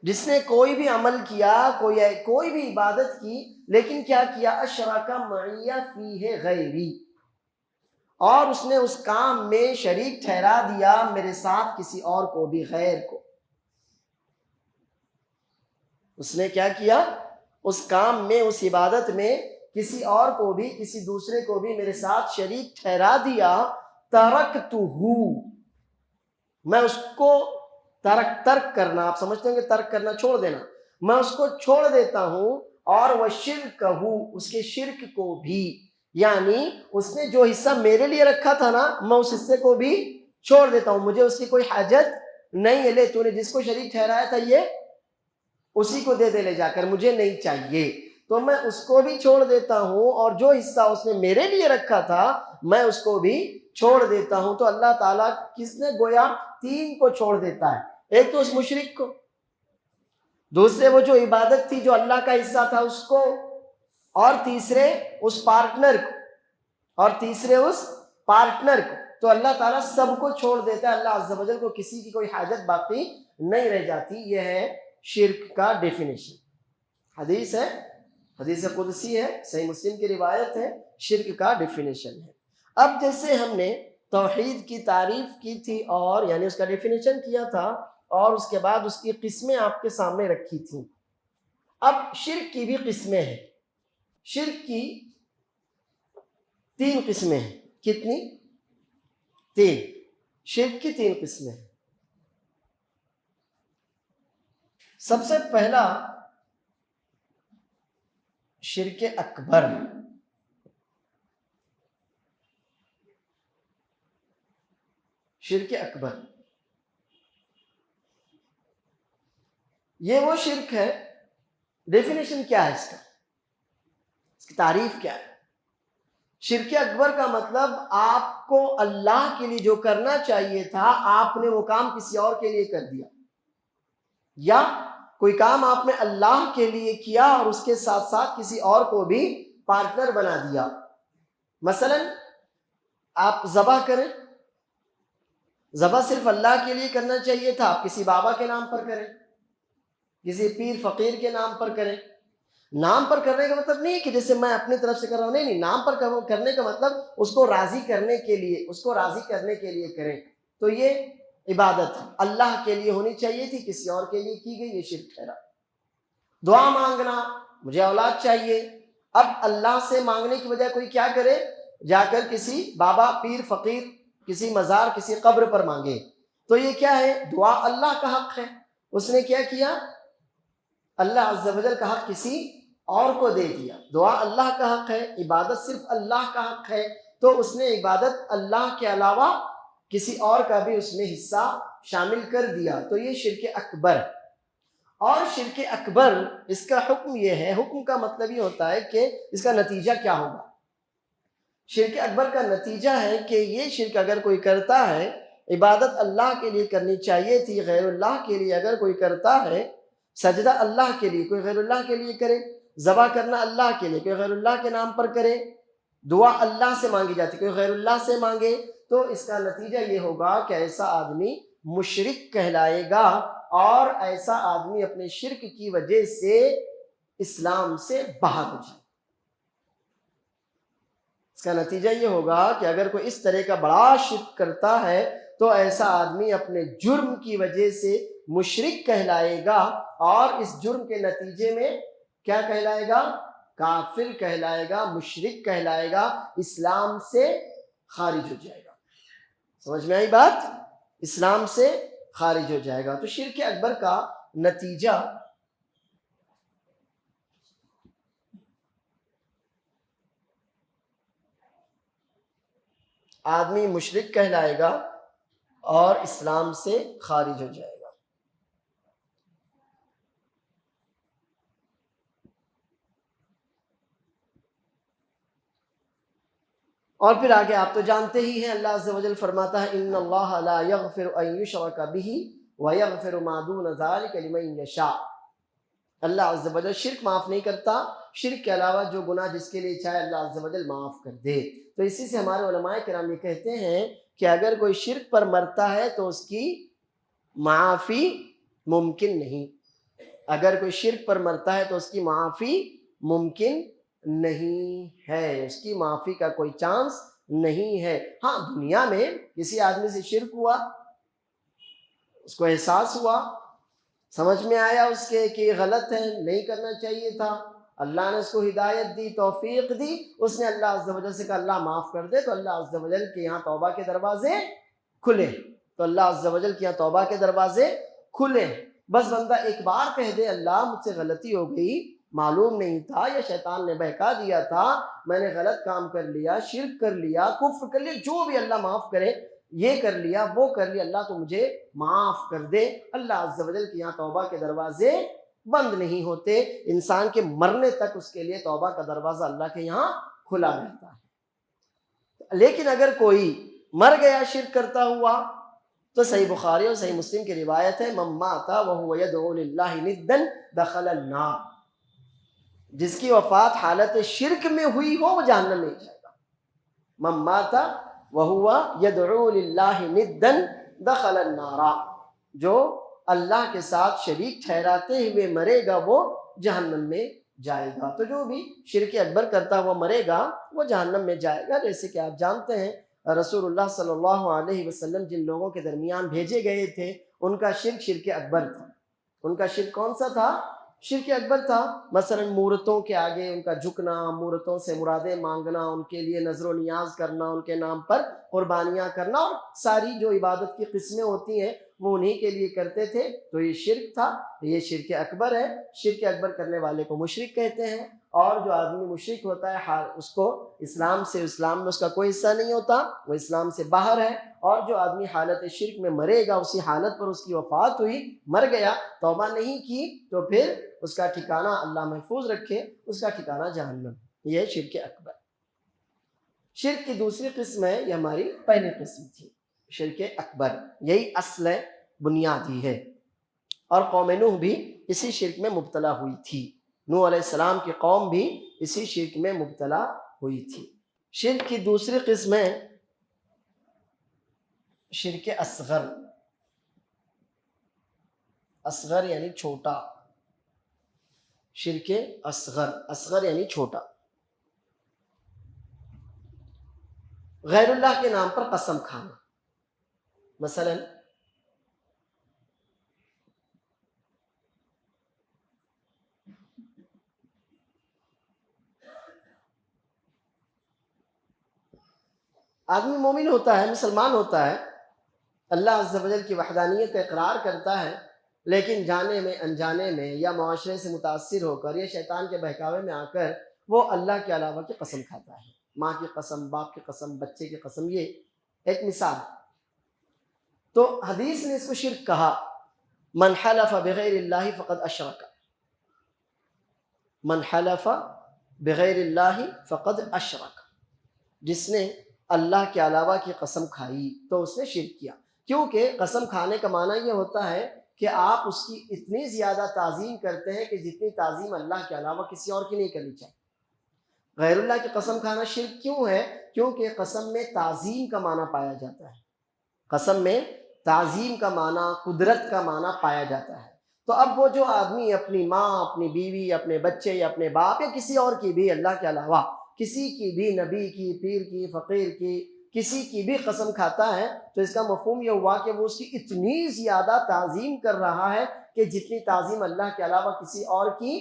جس نے کوئی بھی عمل کیا، کوئی بھی عبادت کی، لیکن کیا کیا، اشرک معی فیہ غیری، اور اس نے اس کام میں شریک ٹھہرا دیا میرے ساتھ کسی اور کو بھی، غیر کو۔ اس نے کیا کیا، اس کام میں، اس عبادت میں کسی اور کو بھی، کسی دوسرے کو بھی میرے ساتھ شریک ٹھہرا دیا، ترکتہ، میں اس کو ترک کرنا، آپ سمجھتے ہیں کہ ترک کرنا چھوڑ دینا، میں اس کو چھوڑ دیتا ہوں، اور وہ شرکہ، اس کے شرک کو بھی، یعنی اس نے جو حصہ میرے لیے رکھا تھا نا، میں اس حصے کو بھی چھوڑ دیتا ہوں، مجھے اس کی کوئی حاجت نہیں ہے، لے تو نے جس کو شریک ٹھہرایا تھا یہ اسی کو دے دے لے جا کر، مجھے نہیں چاہیے، تو میں اس کو بھی چھوڑ دیتا ہوں، اور جو حصہ اس نے میرے لیے رکھا تھا میں اس کو بھی چھوڑ دیتا ہوں۔ تو اللہ تعالیٰ کس نے گویا تین کو چھوڑ دیتا ہے، ایک تو اس مشرک کو، دوسرے وہ جو عبادت تھی جو اللہ کا حصہ تھا اس کو، اور تیسرے اس پارٹنر کو، اور تیسرے اس پارٹنر کو۔ تو اللہ تعالیٰ سب کو چھوڑ دیتا ہے، اللہ عز و جل کو کسی کی کوئی حاجت باقی نہیں رہ جاتی۔ یہ ہے شرک کا ڈیفینیشن، حدیث ہے، حدیث قدسی ہے، صحیح مسلم کی روایت ہے، شرک کا ڈیفینیشن ہے۔ اب جیسے ہم نے توحید کی تعریف کی تھی، اور یعنی اس کا ڈیفینیشن کیا تھا، اور اس کے بعد اس کی قسمیں آپ کے سامنے رکھی تھیں، اب شرک کی بھی قسمیں ہیں۔ شرک کی تین قسمیں ہیں، کتنی؟ تین، شرک کی تین قسمیں ہیں۔ سب سے پہلا شرک اکبر، شرک اکبر، یہ وہ شرک ہے، ڈیفینیشن کیا ہے اس کا، اس کی تعریف کیا ہے؟ شرک اکبر کا مطلب آپ کو اللہ کے لیے جو کرنا چاہیے تھا آپ نے وہ کام کسی اور کے لیے کر دیا، یا کوئی کام آپ نے اللہ کے لیے کیا اور اس کے ساتھ ساتھ کسی اور کو بھی پارٹنر بنا دیا۔ مثلا آپ ذبح کریں، ذبح صرف اللہ کے لیے کرنا چاہیے تھا، آپ کسی بابا کے نام پر کریں، کسی پیر فقیر کے نام پر کریں۔ نام پر کرنے کا مطلب نہیں کہ جیسے میں اپنی طرف سے کر رہا ہوں، نہیں، نام پر کرنے کا مطلب اس کو راضی کرنے کے لیے، اس کو راضی کرنے کے لیے کریں، تو یہ عبادت اللہ کے لیے ہونی چاہیے تھی، کسی اور کے لیے کی گئی، یہ شرک ٹھہرا۔ دعا مانگنا، مجھے اولاد چاہیے، اب اللہ سے مانگنے کی بجائے کوئی کیا کرے، جا کر کسی بابا، پیر، فقیر، کسی مزار، کسی قبر پر مانگے، تو یہ کیا ہے؟ دعا اللہ کا حق ہے، اس نے کیا کیا؟ اللہ عز و جل کا حق کسی اور کو دے دیا۔ دعا اللہ کا حق ہے، عبادت صرف اللہ کا حق ہے، تو اس نے عبادت اللہ کے علاوہ کسی اور کا بھی اس میں حصہ شامل کر دیا، تو یہ شرک اکبر۔ اور شرک اکبر اس کا حکم یہ ہے، حکم کا مطلب یہ ہوتا ہے کہ اس کا نتیجہ کیا ہوگا۔ شرک اکبر کا نتیجہ ہے کہ یہ شرک اگر کوئی کرتا ہے، عبادت اللہ کے لیے کرنی چاہیے تھی، غیر اللہ کے لیے اگر کوئی کرتا ہے، سجدہ اللہ کے لیے کوئی غیر اللہ کے لیے کرے، ذبح کرنا اللہ کے لیے کوئی غیر اللہ کے نام پر کرے، دعا اللہ سے مانگی جاتی کوئی غیر اللہ سے مانگے، تو اس کا نتیجہ یہ ہوگا کہ ایسا آدمی مشرک کہلائے گا، اور ایسا آدمی اپنے شرک کی وجہ سے اسلام سے باہر ہو جائے۔ اس کا نتیجہ یہ ہوگا کہ اگر کوئی اس طرح کا بڑا شرک کرتا ہے تو ایسا آدمی اپنے جرم کی وجہ سے مشرک کہلائے گا، اور اس جرم کے نتیجے میں کیا کہلائے گا؟ کافر کہلائے گا، مشرک کہلائے گا، اسلام سے خارج ہو جائے گا۔ سمجھ میں آئی بات؟ اسلام سے خارج ہو جائے گا۔ تو شرک اکبر کا نتیجہ آدمی مشرک کہلائے گا اور اسلام سے خارج ہو جائے گا۔ اور پھر آگے آپ تو جانتے ہی ہیں، اللہ عز و جل فرماتا ہے ان اللہ لا یغفر ان یشرک بہ ویغفر ما دون ذلک لمن یشاء۔ اللہ عز و جل شرک معاف نہیں کرتا، شرک کے علاوہ جو گناہ جس کے لیے چاہے اللہ عز و جل معاف کر دے۔ تو اسی سے ہمارے علماء کرام یہ کہتے ہیں کہ اگر کوئی شرک پر مرتا ہے تو اس کی معافی ممکن نہیں، اگر کوئی شرک پر مرتا ہے تو اس کی معافی ممکن نہیں ہے، اس کی معافی کا کوئی چانس نہیں ہے۔ ہاں دنیا میں کسی آدمی سے شرک ہوا، اس کو احساس ہوا، سمجھ میں آیا اس کے کہ یہ غلط ہے، نہیں کرنا چاہیے تھا، اللہ نے اس کو ہدایت دی، توفیق دی، اس نے اللہ عز و جل سے کہا اللہ معاف کر دے، تو اللہ عز و جل کے یہاں توبہ کے دروازے کھلے، تو اللہ عز و جل کے یہاں توبہ کے دروازے کھلے۔ بس بندہ ایک بار کہہ دے اللہ مجھ سے غلطی ہو گئی، معلوم نہیں تھا، یا شیطان نے بہکا دیا تھا، میں نے غلط کام کر لیا، شرک کر لیا، کفر کر لیا، جو بھی اللہ معاف کرے، یہ کر لیا وہ کر لیا، اللہ تو مجھے معاف کر دے۔ اللہ عز و جل کے یہاں توبہ کے دروازے بند نہیں ہوتے، انسان کے مرنے تک اس کے لیے توبہ کا دروازہ اللہ کے یہاں کھلا رہتا ہے۔ لیکن اگر کوئی مر گیا شرک کرتا ہوا تو صحیح بخاری اور صحیح مسلم کی روایت ہے من مات وهو يدعو للہ ندا دخل النار، جس کی وفات حالت شرک میں ہوئی ہو وہ جہنم میں جائے گا۔ من مات وهو يدعو للہ ندا دخل النار، جو اللہ کے ساتھ شریک ٹھہراتے ہوئے مرے گا وہ جہنم میں جائے گا۔ تو جو بھی شرک اکبر کرتا ہوا مرے گا وہ جہنم میں جائے گا۔ جیسے کہ آپ جانتے ہیں رسول اللہ صلی اللہ علیہ وسلم جن لوگوں کے درمیان بھیجے گئے تھے ان کا شرک اکبر تھا۔ ان کا شرک کون سا تھا؟ شرک اکبر تھا۔ مثلا مورتوں کے آگے ان کا جھکنا، مورتوں سے مرادیں مانگنا، ان کے لیے نظر و نیاز کرنا، ان کے نام پر قربانیاں کرنا، اور ساری جو عبادت کی قسمیں ہوتی ہیں وہ انہی کے لیے کرتے تھے۔ تو یہ شرک تھا، یہ شرک اکبر ہے۔ شرک اکبر کرنے والے کو مشرک کہتے ہیں، اور جو آدمی مشرک ہوتا ہے اس کو اسلام میں اس کا کوئی حصہ نہیں ہوتا، وہ اسلام سے باہر ہے۔ اور جو آدمی حالت شرک میں مرے گا، اسی حالت پر اس کی وفات ہوئی، مر گیا، توبہ نہیں کی، تو پھر اس کا ٹھکانہ اللہ محفوظ رکھے، اس کا ٹھکانہ جہنم۔ یہ شرک اکبر۔ شرک کی دوسری قسم ہے، یہ ہماری پہلی قسم تھی، شرک اکبر، یہی اصل بنیادی ہے۔ اور قوم نوح بھی اسی شرک میں مبتلا ہوئی تھی، نوح علیہ السلام کی قوم بھی اسی شرک میں مبتلا ہوئی تھی۔ شرک کی دوسری قسم ہے شرک اصغر۔ اصغر یعنی چھوٹا، شرک اصغر، اصغر یعنی چھوٹا۔ غیر اللہ کے نام پر قسم کھانا، مثلا آدمی مومن ہوتا ہے، مسلمان ہوتا ہے، اللہ عز و جل کی وحدانیت کا اقرار کرتا ہے، لیکن جانے میں انجانے میں یا معاشرے سے متاثر ہو کر یا شیطان کے بہکاوے میں آ کر وہ اللہ کے علاوہ کی قسم کھاتا ہے، ماں کی قسم، باپ کی قسم، بچے کی قسم۔ یہ ایک مثال۔ تو حدیث نے اس کو شرک کہا، من حلف بغیر اللہ فقد اشرک، من حلف بغیر اللہ فقد اشرک، جس نے اللہ کے علاوہ کی قسم کھائی تو اس نے شرک کیا۔ کیونکہ قسم کھانے کا معنی یہ ہوتا ہے کہ آپ اس کی اتنی زیادہ تعظیم کرتے ہیں کہ جتنی تعظیم اللہ کے علاوہ کسی اور کی نہیں کرنی چاہیے۔ غیر اللہ کی قسم کھانا شرک کیوں ہے؟ کیونکہ قسم میں تعظیم کا معنی پایا جاتا ہے، قسم میں تعظیم کا معنی، قدرت کا معنی پایا جاتا ہے۔ تو اب وہ جو آدمی اپنی ماں، اپنی بیوی، اپنے بچے یا اپنے باپ یا کسی اور کی بھی، اللہ کے علاوہ کسی کی بھی، نبی کی، پیر کی، فقیر کی، کسی کی بھی قسم کھاتا ہے، تو اس کا مفہوم یہ ہوا کہ وہ اس کی اتنی زیادہ تعظیم کر رہا ہے کہ جتنی تعظیم اللہ کے علاوہ کسی اور کی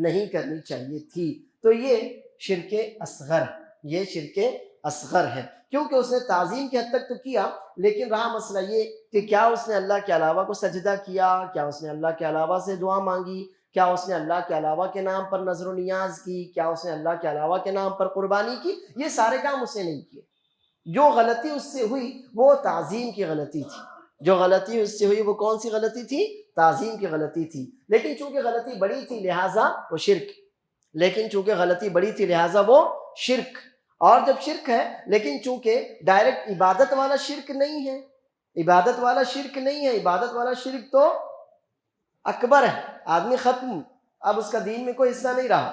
نہیں کرنی چاہیے تھی۔ تو یہ شرک اصغر، یہ شرک اصغر ہے، کیونکہ اس نے تعظیم کی حد تک تو کیا، لیکن رہا مسئلہ یہ کہ کیا اس نے اللہ کے علاوہ کو سجدہ کیا، کیا اس نے اللہ کے علاوہ سے دعا مانگی، کیا اس نے اللہ کے علاوہ کے نام پر نظر و نیاز کی، کیا اس نے اللہ کے علاوہ کے نام پر قربانی کی، یہ سارے کام اس نے نہیں کیے۔ جو غلطی اس سے ہوئی وہ تعظیم کی غلطی تھی، جو غلطی اس سے ہوئی وہ کون سی غلطی تھی؟ تعظیم کی غلطی تھی، لیکن چونکہ غلطی بڑی تھی لہٰذا وہ شرک، لیکن چونکہ غلطی بڑی تھی لہٰذا وہ شرک، اور جب شرک ہے لیکن چونکہ ڈائریکٹ عبادت والا شرک نہیں ہے، عبادت والا شرک نہیں ہے، عبادت والا شرک تو اکبر ہے، آدمی ختم، اب اس کا دین میں کوئی حصہ نہیں رہا،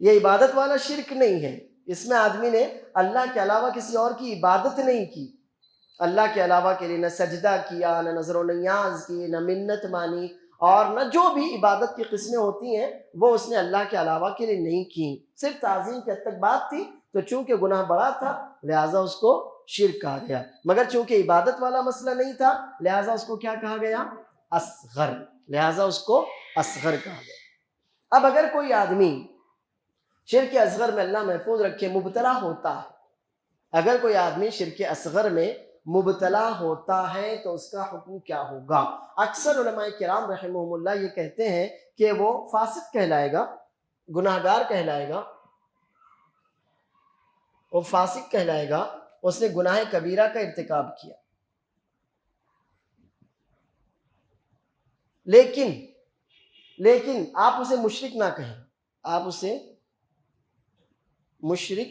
یہ عبادت والا شرک نہیں ہے، اس میں آدمی نے اللہ کے علاوہ کسی اور کی عبادت نہیں کی، اللہ کے علاوہ کے لیے نہ سجدہ کیا، نہ نظر و نیاز کی، نہ منت مانی، اور نہ جو بھی عبادت کی قسمیں ہوتی ہیں وہ اس نے اللہ کے علاوہ کے لیے نہیں کی، صرف تعظیم کی حد تک بات تھی، تو چونکہ گناہ بڑا تھا لہٰذا اس کو شرک کہا گیا، مگر چونکہ عبادت والا مسئلہ نہیں تھا لہٰذا اس کو کیا کہا گیا؟ اصغر، لہٰذا اس کو اصغر کہا گیا۔ اب اگر کوئی آدمی شرک اصغر میں اللہ محفوظ رکھے مبتلا ہوتا ہے، اگر کوئی آدمی شرک اصغر میں مبتلا ہوتا ہے تو اس کا حکم کیا ہوگا؟ اکثر علماء کرام رحمہم اللہ یہ کہتے ہیں کہ وہ فاسق کہلائے گا، گناہ گار کہلائے گا، وہ فاسق کہلائے گا، اس نے گناہ کبیرہ کا ارتکاب کیا، لیکن آپ اسے مشرک نہ کہیں، آپ اسے مشرک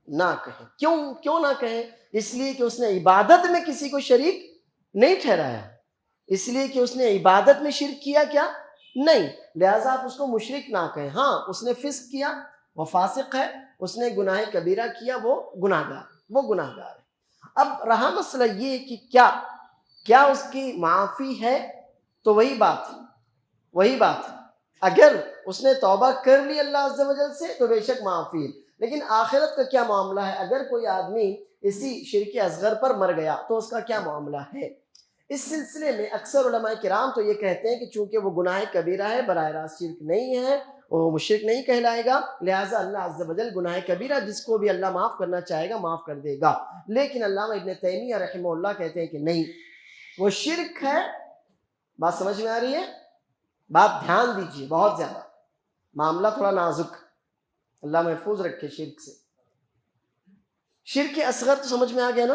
نہ کہیں۔ کیوں نہ کہیں؟ اس لیے کہ اس نے عبادت میں کسی کو شریک نہیں ٹھہرایا، اس لیے کہ اس نے عبادت میں شرک کیا کیا نہیں، لہٰذا آپ اس کو مشرک نہ کہیں۔ ہاں اس نے فسق کیا، وہ فاسق ہے، اس نے گناہ کبیرہ کیا، وہ گناہ گار ہے۔ اب رہا مسئلہ یہ کہ کیا اس کی معافی ہے؟ تو وہی بات ہے، اگر اس نے توبہ کر لی اللہ عز و جل سے تو بے شک معافی ہے، لیکن آخرت کا کیا معاملہ ہے؟ اگر کوئی آدمی اسی شرک اصغر پر مر گیا تو اس کا کیا معاملہ ہے؟ اس سلسلے میں اکثر علماء کرام تو یہ کہتے ہیں کہ چونکہ وہ گناہ کبیرہ ہے، براہ راست شرک نہیں ہے، وہ مشرک نہیں کہلائے گا، لہٰذا اللہ عز و جل گناہ کبیرہ جس کو بھی اللہ معاف کرنا چاہے گا معاف کر دے گا۔ لیکن علامہ ابن تیمیہ رحمہ اللہ کہتے ہیں کہ نہیں، وہ شرک ہے۔ بات سمجھ میں آ رہی ہے؟ بات دھیان دیجیے، بہت زیادہ معاملہ تھوڑا نازک، اللہ محفوظ رکھے شرک سے۔ شرک اصغر تو سمجھ میں آ گیا نا؟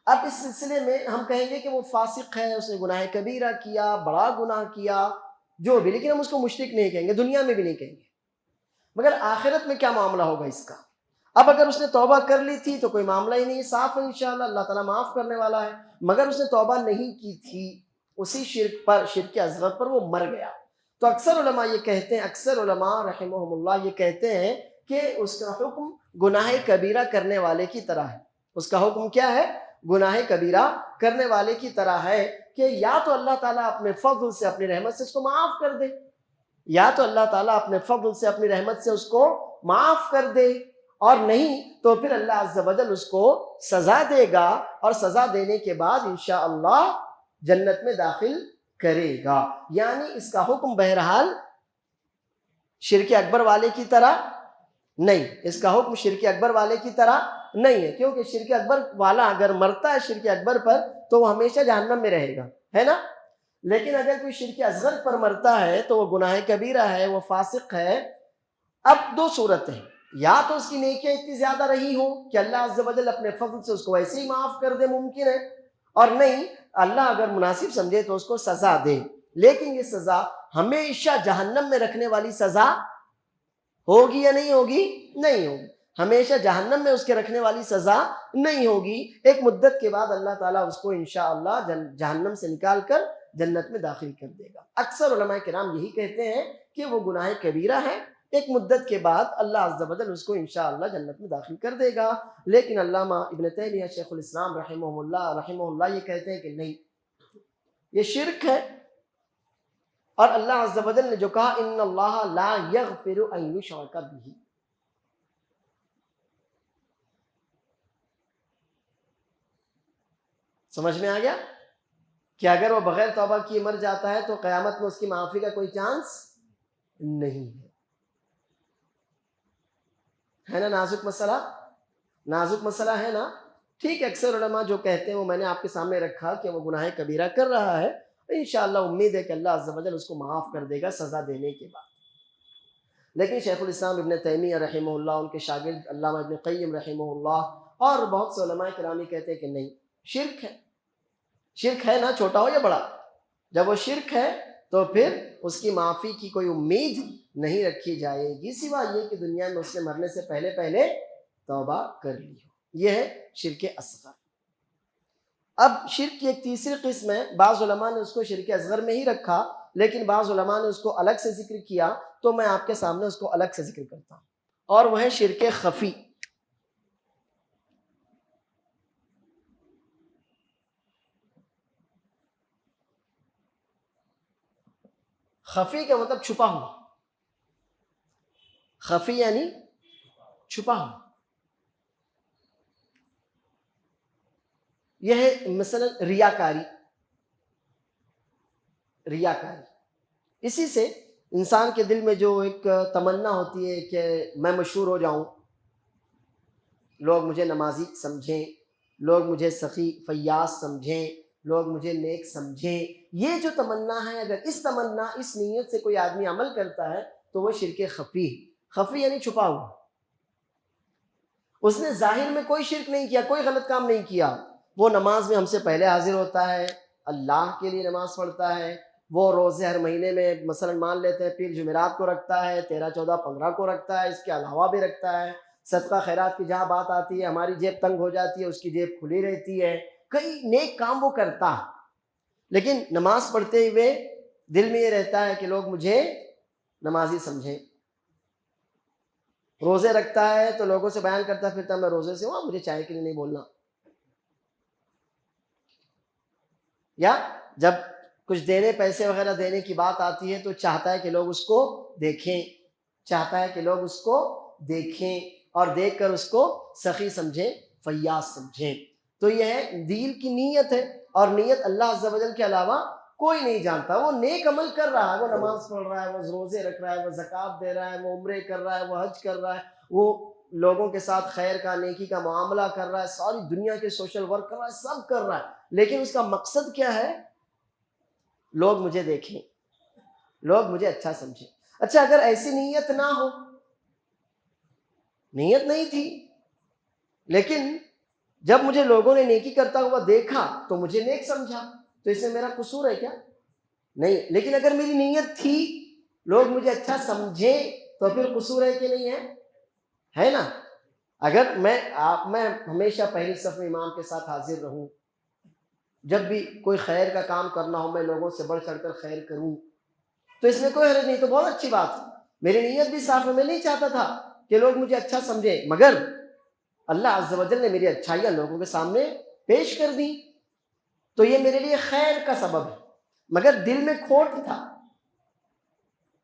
اب اس سلسلے میں ہم کہیں گے کہ وہ فاسق ہے، اس نے گناہ کبیرہ کیا، بڑا گناہ کیا، جو بھی، لیکن ہم اس کو مشرک نہیں کہیں گے، دنیا میں بھی نہیں کہیں گے، مگر آخرت میں کیا معاملہ ہوگا اس کا؟ اب اگر اس نے توبہ کر لی تھی تو کوئی معاملہ ہی نہیں، صاف ہے انشاءاللہ، اللہ تعالیٰ معاف کرنے والا ہے، مگر اس نے توبہ نہیں کی تھی، اسی شرک اصغر پر وہ مر گیا، تو اکثر علماء یہ کہتے ہیں، اکثر علماء رحمہم اللہ یہ کہتے ہیں کہ اس کا حکم گناہ کبیرہ کرنے والے کی طرح ہے۔ اس کا حکم کیا ہے؟ گناہ کبیرہ کرنے والے کی طرح ہے کہ یا تو اللہ تعالیٰ اپنے فضل سے اپنی رحمت سے اس کو معاف کر دے، یا تو اللہ تعالیٰ اپنے فضل سے اپنی رحمت سے اس کو معاف کر دے، اور نہیں تو پھر اللہ عز و جل اس کو سزا دے گا، اور سزا دینے کے بعد انشاءاللہ جنت میں داخل کرے گا۔ یعنی اس کا حکم بہرحال شرک اکبر والے کی طرح نہیں، اس کا حکم شرک اکبر والے کی طرح نہیں ہے، کیونکہ شرک اکبر والا اگر مرتا ہے شرک اکبر پر تو وہ ہمیشہ جہنم میں رہے گا، ہے نا؟ لیکن اگر کوئی شرک اصغر پر مرتا ہے تو وہ گناہ کبیرہ ہے، وہ فاسق ہے۔ اب دو صورتیں، یا تو اس کی نیکیاں اتنی زیادہ رہی ہوں کہ اللہ عز و جل اپنے فضل سے اس کو ویسے ہی معاف کر دے، ممکن ہے، اور نہیں اللہ اگر مناسب سمجھے تو اس کو سزا دے، لیکن یہ سزا ہمیشہ جہنم میں رکھنے والی سزا ہوگی یا نہیں ہوگی؟ نہیں ہوگی، ہمیشہ جہنم میں اس کے رکھنے والی سزا نہیں ہوگی، ایک مدت کے بعد اللہ تعالیٰ اس کو انشاءاللہ جہنم سے نکال کر جنت میں داخل کر دے گا۔ اکثر علماء کرام یہی کہتے ہیں کہ وہ گناہ کبیرہ ہے، ایک مدت کے بعد اللہ عز و جل اس کو انشاءاللہ جنت میں داخل کر دے گا۔ لیکن علامہ ابن تیمیہ شیخ الاسلام رحمہ اللہ یہ کہتے ہیں کہ نہیں، یہ شرک ہے، اور اللہ عز و جل نے جو کہا ان اللہ لا یغفر ان یشرک بہ، سمجھ میں آ گیا کہ اگر وہ بغیر توبہ کیے مر جاتا ہے تو قیامت میں اس کی معافی کا کوئی چانس نہیں ہے نا؟ نازک مسئلہ نازک مسئلہ ہے نا. ٹھیک ہے، اکثر علماء جو کہتے ہیں وہ میں نے آپ کے سامنے رکھا کہ وہ گناہ کبیرہ کر رہا ہے، انشاءاللہ امید ہے کہ اللہ عز و جل اس کو معاف کر دے گا سزا دینے کے بعد. لیکن شیخ الاسلام ابن تیمیہ رحمہ اللہ، ان کے شاگرد علامہ ابن قیم رحمہ اللہ اور بہت سے علماء کرامی کہتے ہیں کہ نہیں، شرک ہے. شرک ہے نا، چھوٹا ہو یا بڑا، جب وہ شرک ہے تو پھر اس کی معافی کی کوئی امید نہیں رکھی جائے گی سوا یہ کہ دنیا میں اس نے مرنے سے پہلے پہلے توبہ کر لی ہو. یہ ہے شرک اصغر. اب شرک کی ایک تیسری قسم ہے، بعض علماء نے اس کو شرک اصغر میں ہی رکھا، لیکن بعض علماء نے اس کو الگ سے ذکر کیا، تو میں آپ کے سامنے اس کو الگ سے ذکر کرتا ہوں، اور وہ ہے شرک خفی. خفی کا مطلب چھپا ہوا، خفی یعنی چھپا ہوا. یہ ہے مثلا ریاکاری. ریاکاری اسی سے انسان کے دل میں جو ایک تمنا ہوتی ہے کہ میں مشہور ہو جاؤں، لوگ مجھے نمازی سمجھیں، لوگ مجھے سخی فیاض سمجھیں، لوگ مجھے نیک سمجھیں، یہ جو تمنا ہے، اگر اس تمنا اس نیت سے کوئی آدمی عمل کرتا ہے تو وہ شرک خفی ہے. خفی یعنی چھپا ہوا. اس نے ظاہر میں کوئی شرک نہیں کیا، کوئی غلط کام نہیں کیا، وہ نماز میں ہم سے پہلے حاضر ہوتا ہے، اللہ کے لیے نماز پڑھتا ہے، وہ روزے ہر مہینے میں مثلا مان لیتے ہیں پیر جمعرات کو رکھتا ہے، 13، 14، 15 کو رکھتا ہے، اس کے علاوہ بھی رکھتا ہے. صدقہ خیرات کی جہاں بات آتی ہے ہماری جیب تنگ ہو جاتی ہے، اس کی جیب کھلی رہتی ہے، کئی نیک کام وہ کرتا ہے، لیکن نماز پڑھتے ہوئے دل میں یہ رہتا ہے کہ لوگ مجھے نمازی سمجھیں. روزے رکھتا ہے تو لوگوں سے بیان کرتا پھرتا میں روزے سے ہوں، مجھے چائے کے لیے نہیں بولنا. یا جب کچھ دینے، پیسے وغیرہ دینے کی بات آتی ہے تو چاہتا ہے کہ لوگ اس کو دیکھیں، چاہتا ہے کہ لوگ اس کو دیکھیں اور دیکھ کر اس کو سخی سمجھیں، فیاض سمجھیں. تو یہ ہے دل کی نیت ہے، اور نیت اللہ عز و جل کے علاوہ کوئی نہیں جانتا. وہ نیک عمل کر رہا ہے، وہ نماز پڑھ رہا ہے، وہ روزے رکھ رہا ہے، وہ زکوٰۃ دے رہا ہے، وہ عمرے کر رہا ہے، وہ حج کر رہا ہے، وہ لوگوں کے ساتھ خیر کا، نیکی کا معاملہ کر رہا ہے، ساری دنیا کے سوشل ورک کر رہا ہے، سب کر رہا ہے، لیکن اس کا مقصد کیا ہے؟ لوگ مجھے دیکھیں، لوگ مجھے اچھا سمجھیں. اچھا، اگر ایسی نیت نہ ہو، نیت نہیں تھی، لیکن جب مجھے لوگوں نے نیکی کرتا ہوا دیکھا تو مجھے نیک سمجھا، تو اس میں میرا قصور ہے کیا؟ نہیں. لیکن اگر میری نیت تھی لوگ مجھے اچھا سمجھیں تو پھر قصور ہے کہ نہیں ہے نا. اگر میں ہمیشہ پہلی صف میں امام کے ساتھ حاضر رہوں، جب بھی کوئی خیر کا کام کرنا ہو میں لوگوں سے بڑھ چڑھ کر خیر کروں، تو اس میں کوئی حرج نہیں، تو بہت اچھی بات ہے. میری نیت بھی صاف ہے، میں نہیں چاہتا تھا کہ لوگ مجھے اچھا سمجھیں، مگر اللہ عز و جل نے میری اچھائیاں لوگوں کے سامنے پیش کر دی، تو یہ میرے لیے خیر کا سبب ہے. مگر دل میں کھوٹ تھا.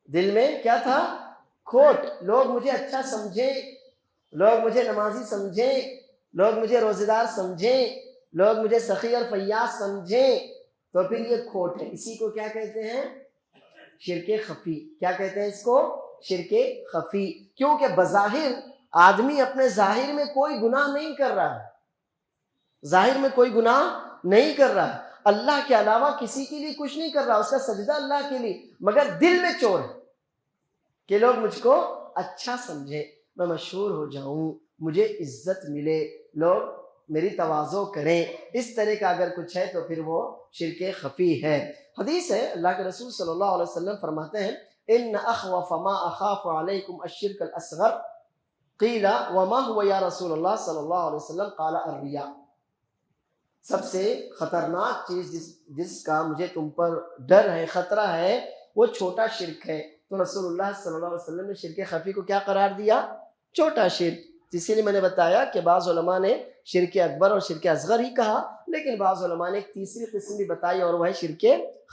دل میں کیا تھا؟ کھوٹ. لوگ مجھے اچھا سمجھیں، لوگ مجھے نمازی سمجھیں، لوگ مجھے روزہ دار سمجھیں، لوگ مجھے سخی اور فیاض سمجھیں، تو پھر یہ کھوٹ ہے. اسی کو کیا کہتے ہیں؟ شرک خفی. کیا کہتے ہیں اس کو؟ شرک خفی. کیونکہ بظاہر آدمی اپنے ظاہر میں کوئی گناہ نہیں کر رہا ہے، ظاہر میں کوئی گناہ نہیں کر رہا ہے، اللہ کے علاوہ کسی کے لیے کچھ نہیں کر رہا، اس کا سجدہ اللہ کے لیے، مگر دل میں چور ہے کہ لوگ مجھ کو اچھا سمجھے، میں مشہور ہو جاؤں، مجھے عزت ملے، لوگ میری تواضع کریں. اس طرح کا اگر کچھ ہے تو پھر وہ شرک خفی ہے. حدیث ہے، اللہ کے رسول صلی اللہ علیہ وسلم فرماتے ہیں ان اخوف ما اخاف علیکم الشرک الاصغر قیل وما هو یا رسول اللہ صلی اللہ علیہ وسلم قال الریا. سب سے خطرناک چیز جس کا مجھے تم پر ڈر ہے، خطرہ ہے، وہ چھوٹا شرک ہے. تو رسول اللہ صلی اللہ علیہ وسلم نے شرک خفی کو کیا قرار دیا؟ چھوٹا شرک. اسی لیے میں نے بتایا کہ بعض علماء نے شرک اکبر اور شرک اصغر ہی کہا، لیکن بعض علماء نے ایک تیسری قسم بھی بتائی اور وہ ہے شرک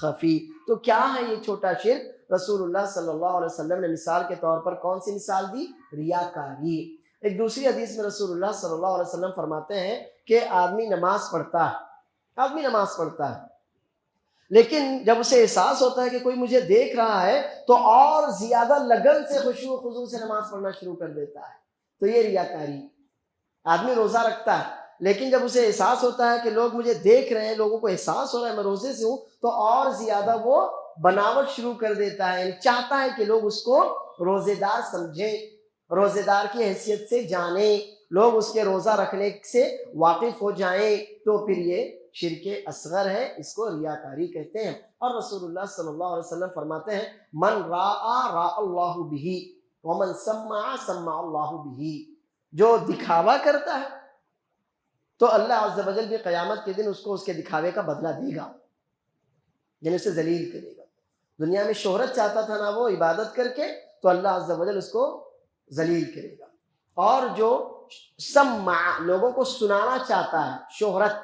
خفی. تو کیا ہے یہ چھوٹا شرک؟ رسول اللہ صلی اللہ علیہ وسلم نے مثال کے طور پر کون سی مثال دی؟ ریاکاری. ایک دوسری حدیث میں رسول اللہ صلی اللہ علیہ وسلم فرماتے ہیں کہ آدمی نماز پڑھتا ہے، لیکن جب اسے احساس ہوتا ہے کہ کوئی مجھے دیکھ رہا ہے تو اور زیادہ لگن سے خشوع و خضوع سے نماز پڑھنا شروع کر دیتا ہے. تو یہ ریاکاری. آدمی روزہ رکھتا ہے لیکن جب اسے احساس ہوتا ہے کہ لوگ مجھے دیکھ رہے ہیں، لوگوں کو احساس ہو رہا ہے میں روزے سے ہوں، تو اور زیادہ وہ بناوٹ شروع کر دیتا ہے، چاہتا ہے کہ لوگ اس کو روزے دار سمجھیں، روزے دار کی حیثیت سے جانیں، لوگ اس کے روزہ رکھنے سے واقف ہو جائیں، تو پھر یہ شرک اصغر ہے، اس کو ریاکاری کہتے ہیں۔ اور رسول اللہ صلی اللہ علیہ وسلم فرماتے ہیں من راء اللہ بہ ومن سمع سمع اللہ بہ، جو دکھاوا کرتا ہے تو اللہ عز و جل بھی قیامت کے دن اس کو اس کے دکھاوے کا بدلہ دے گا، یعنی اسے ذلیل کرے گا۔ دنیا میں شہرت چاہتا تھا نا وہ عبادت کر کے، تو اللہ عز و جل اس کو ذلیل کرے گا۔ اور جو سمع لوگوں کو سنانا چاہتا ہے، شہرت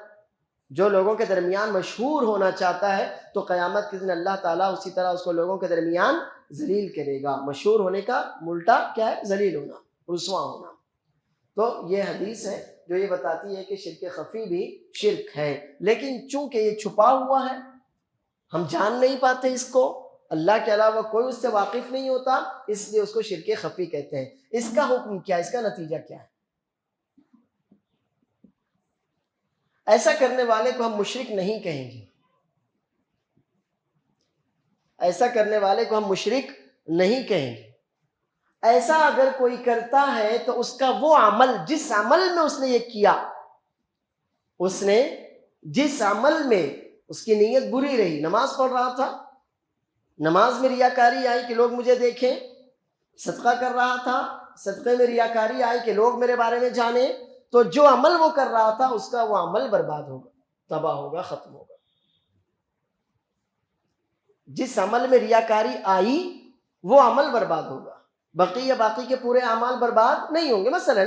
جو لوگوں کے درمیان مشہور ہونا چاہتا ہے، تو قیامت کے دن اللہ تعالیٰ اسی طرح اس کو لوگوں کے درمیان ذلیل کرے گا۔ مشہور ہونے کا الٹا کیا ہے؟ ذلیل ہونا، رسوا ہونا۔ تو یہ حدیث ہے جو یہ بتاتی ہے کہ شرک خفی بھی شرک ہے، لیکن چونکہ یہ چھپا ہوا ہے، ہم جان نہیں پاتے اس کو، اللہ کے علاوہ کوئی اس سے واقف نہیں ہوتا، اس لیے اس کو شرک خفی کہتے ہیں۔ اس کا حکم کیا ہے؟ اس کا نتیجہ کیا ہے؟ ایسا کرنے والے کو ہم مشرک نہیں کہیں گے، ایسا کرنے والے کو ہم مشرک نہیں کہیں گے۔ ایسا اگر کوئی کرتا ہے تو اس کا وہ عمل، جس عمل میں اس نے یہ کیا، اس نے جس عمل میں اس کی نیت بری رہی، نماز پڑھ رہا تھا، نماز میں ریاکاری آئی کہ لوگ مجھے دیکھیں، صدقہ کر رہا تھا، صدقے میں ریاکاری آئی کہ لوگ میرے بارے میں جانیں، تو جو عمل وہ کر رہا تھا اس کا وہ عمل برباد ہوگا، تباہ ہوگا، ختم ہوگا۔ جس عمل میں ریاکاری آئی وہ عمل برباد ہوگا، باقی کے پورے اعمال برباد نہیں ہوں گے۔ مثلا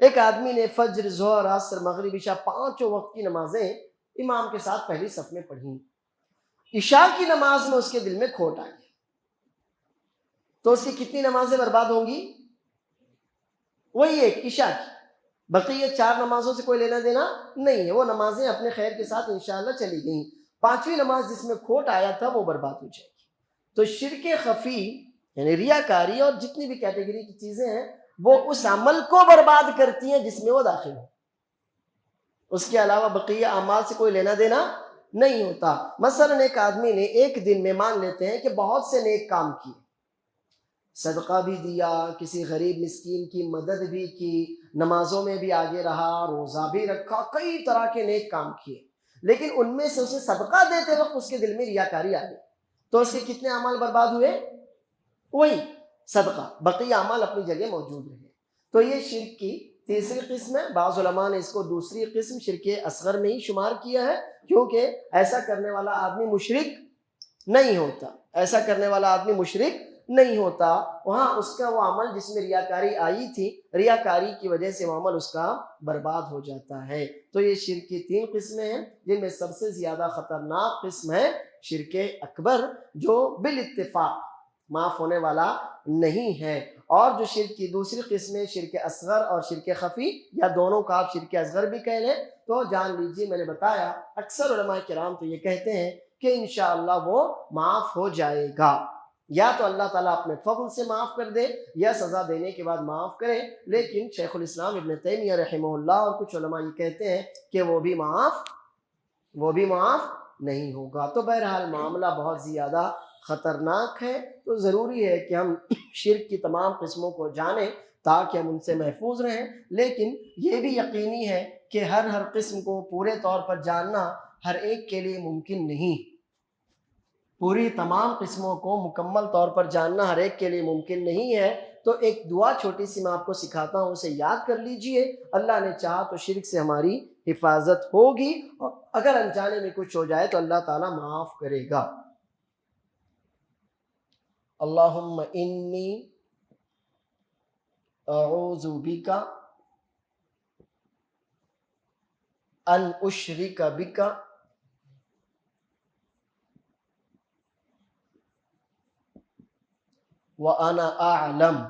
ایک آدمی نے فجر، ظہر، عصر، مغرب، عشاء، پانچوں وقت کی نمازیں امام کے ساتھ پہلی صف میں پڑھی، عشاء کی نماز میں اس کے دل میں کھوٹ آ گئی، تو اس کی کتنی نمازیں برباد ہوں گی؟ وہی ایک عشاء کی، بقیہ 4 نمازوں سے کوئی لینا دینا نہیں ہے، وہ نمازیں اپنے خیر کے ساتھ انشاءاللہ چلی گئیں، 5ویں نماز جس میں کھوٹ آیا تھا وہ برباد ہو جائے گی۔ تو شرک خفی یعنی ریاکاری اور جتنی بھی کیٹیگری کی چیزیں ہیں وہ اس عمل کو برباد کرتی ہیں جس میں وہ داخل ہو، اس کے علاوہ بقیہ اعمال سے کوئی لینا دینا نہیں ہوتا۔ مثلا ایک آدمی نے ایک دن میں مان لیتے ہیں کہ بہت سے نیک کام کیے، صدقہ بھی دیا، کسی غریب مسکین کی مدد بھی کی، نمازوں میں بھی آگے رہا، روزہ بھی رکھا، کئی طرح کے نیک کام کیے، لیکن ان میں سے اسے صدقہ دیتے وقت اس کے دل میں ریاکاری آ گئی، تو اس کے کتنے اعمال برباد ہوئے؟ وہی صدقہ، بقیہ اعمال اپنی جگہ موجود رہے۔ تو یہ شرک کی تیسری قسم ہے۔ بعض علماء نے اس کو دوسری قسم شرک اصغر میں ہی شمار کیا ہے، کیونکہ ایسا کرنے والا آدمی مشرک نہیں ہوتا، ایسا کرنے والا آدمی مشرک نہیں ہوتا، وہاں اس کا وہ عمل جس میں ریاکاری آئی تھی، ریاکاری کی وجہ سے وہ عمل اس کا برباد ہو جاتا ہے۔ تو یہ شرک کی 3 قسمیں ہیں، جن میں سب سے زیادہ خطرناک قسم ہے شرک اکبر، جو بالاتفاق معاف ہونے والا نہیں ہے۔ اور جو شرک کی دوسری قسم ہے شرک اصغر اور شرک خفی، یا دونوں کا آپ شرک اصغر بھی کہہ لیں، تو جان لیجیے میں نے بتایا اکثر علماء کرام تو یہ کہتے ہیں کہ انشاءاللہ وہ معاف ہو جائے گا، یا تو اللہ تعالیٰ اپنے فضل سے معاف کر دے یا سزا دینے کے بعد معاف کرے، لیکن شیخ الاسلام ابن تیمیہ رحمہ اللہ اور کچھ علماء یہ کہتے ہیں کہ وہ بھی معاف نہیں ہوگا۔ تو بہرحال معاملہ بہت زیادہ خطرناک ہے، تو ضروری ہے کہ ہم شرک کی تمام قسموں کو جانیں تاکہ ہم ان سے محفوظ رہیں، لیکن یہ بھی یقینی ہے کہ ہر قسم کو پورے طور پر جاننا ہر ایک کے لیے ممکن نہیں، پوری تمام قسموں کو مکمل طور پر جاننا ہر ایک کے لیے ممکن نہیں ہے۔ تو ایک دعا چھوٹی سی میں آپ کو سکھاتا ہوں، اسے یاد کر لیجئے، اللہ نے چاہا تو شرک سے ہماری حفاظت ہوگی، اور اگر انجانے میں کچھ ہو جائے تو اللہ تعالیٰ معاف کرے گا۔ اللہم انی اعوذ بک ان اشرک بک وانا اعلم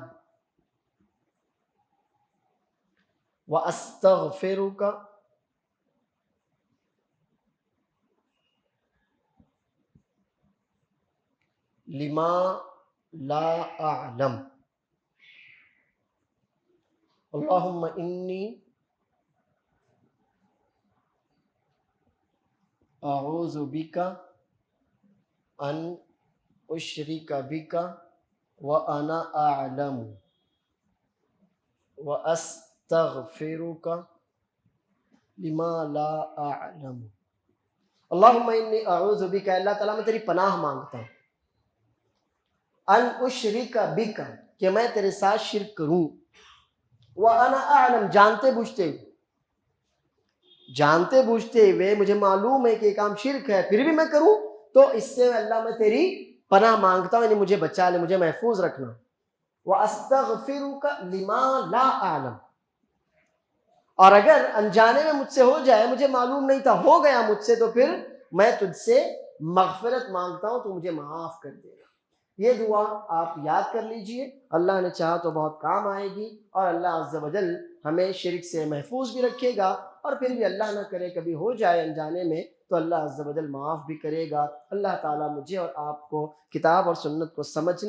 واستغفرک لما لا اعلم۔ اللہم انی اعوذ بک ان اشرک بک وانا اعلم واستغفرک لما لا اعلم۔ اللہم انی اعوذ بک، اللہ تعالیٰ میں تیری پناہ مانگتا ہوں، ان اشرک بک، کہ میں تیرے ساتھ شرک کروں، وانا اعلم، جانتے بوجھتے ہوئے مجھے معلوم ہے کہ یہ کام شرک ہے پھر بھی میں کروں، تو اس سے اللہ میں تیری پناہ مانگتا ہوں، یعنی مجھے بچا لے، مجھے محفوظ رکھنا۔ وَأَسْتَغْفِرُكَ لِمَا لَا أَعْلَمُ، اور اگر انجانے میں مجھ سے ہو جائے، مجھے معلوم نہیں تھا، ہو گیا مجھ سے، تو پھر میں تجھ سے مغفرت مانگتا ہوں، تو مجھے معاف کر دے گا۔ یہ دعا آپ یاد کر لیجئے، اللہ نے چاہا تو بہت کام آئے گی، اور اللہ عز و جل ہمیں شرک سے محفوظ بھی رکھے گا، اور پھر بھی اللہ نہ کرے کبھی ہو جائے انجانے میں تو اللہ عز و جل معاف بھی کرے گا۔ اللہ تعالیٰ مجھے اور آپ کو کتاب اور سنت کو سمجھ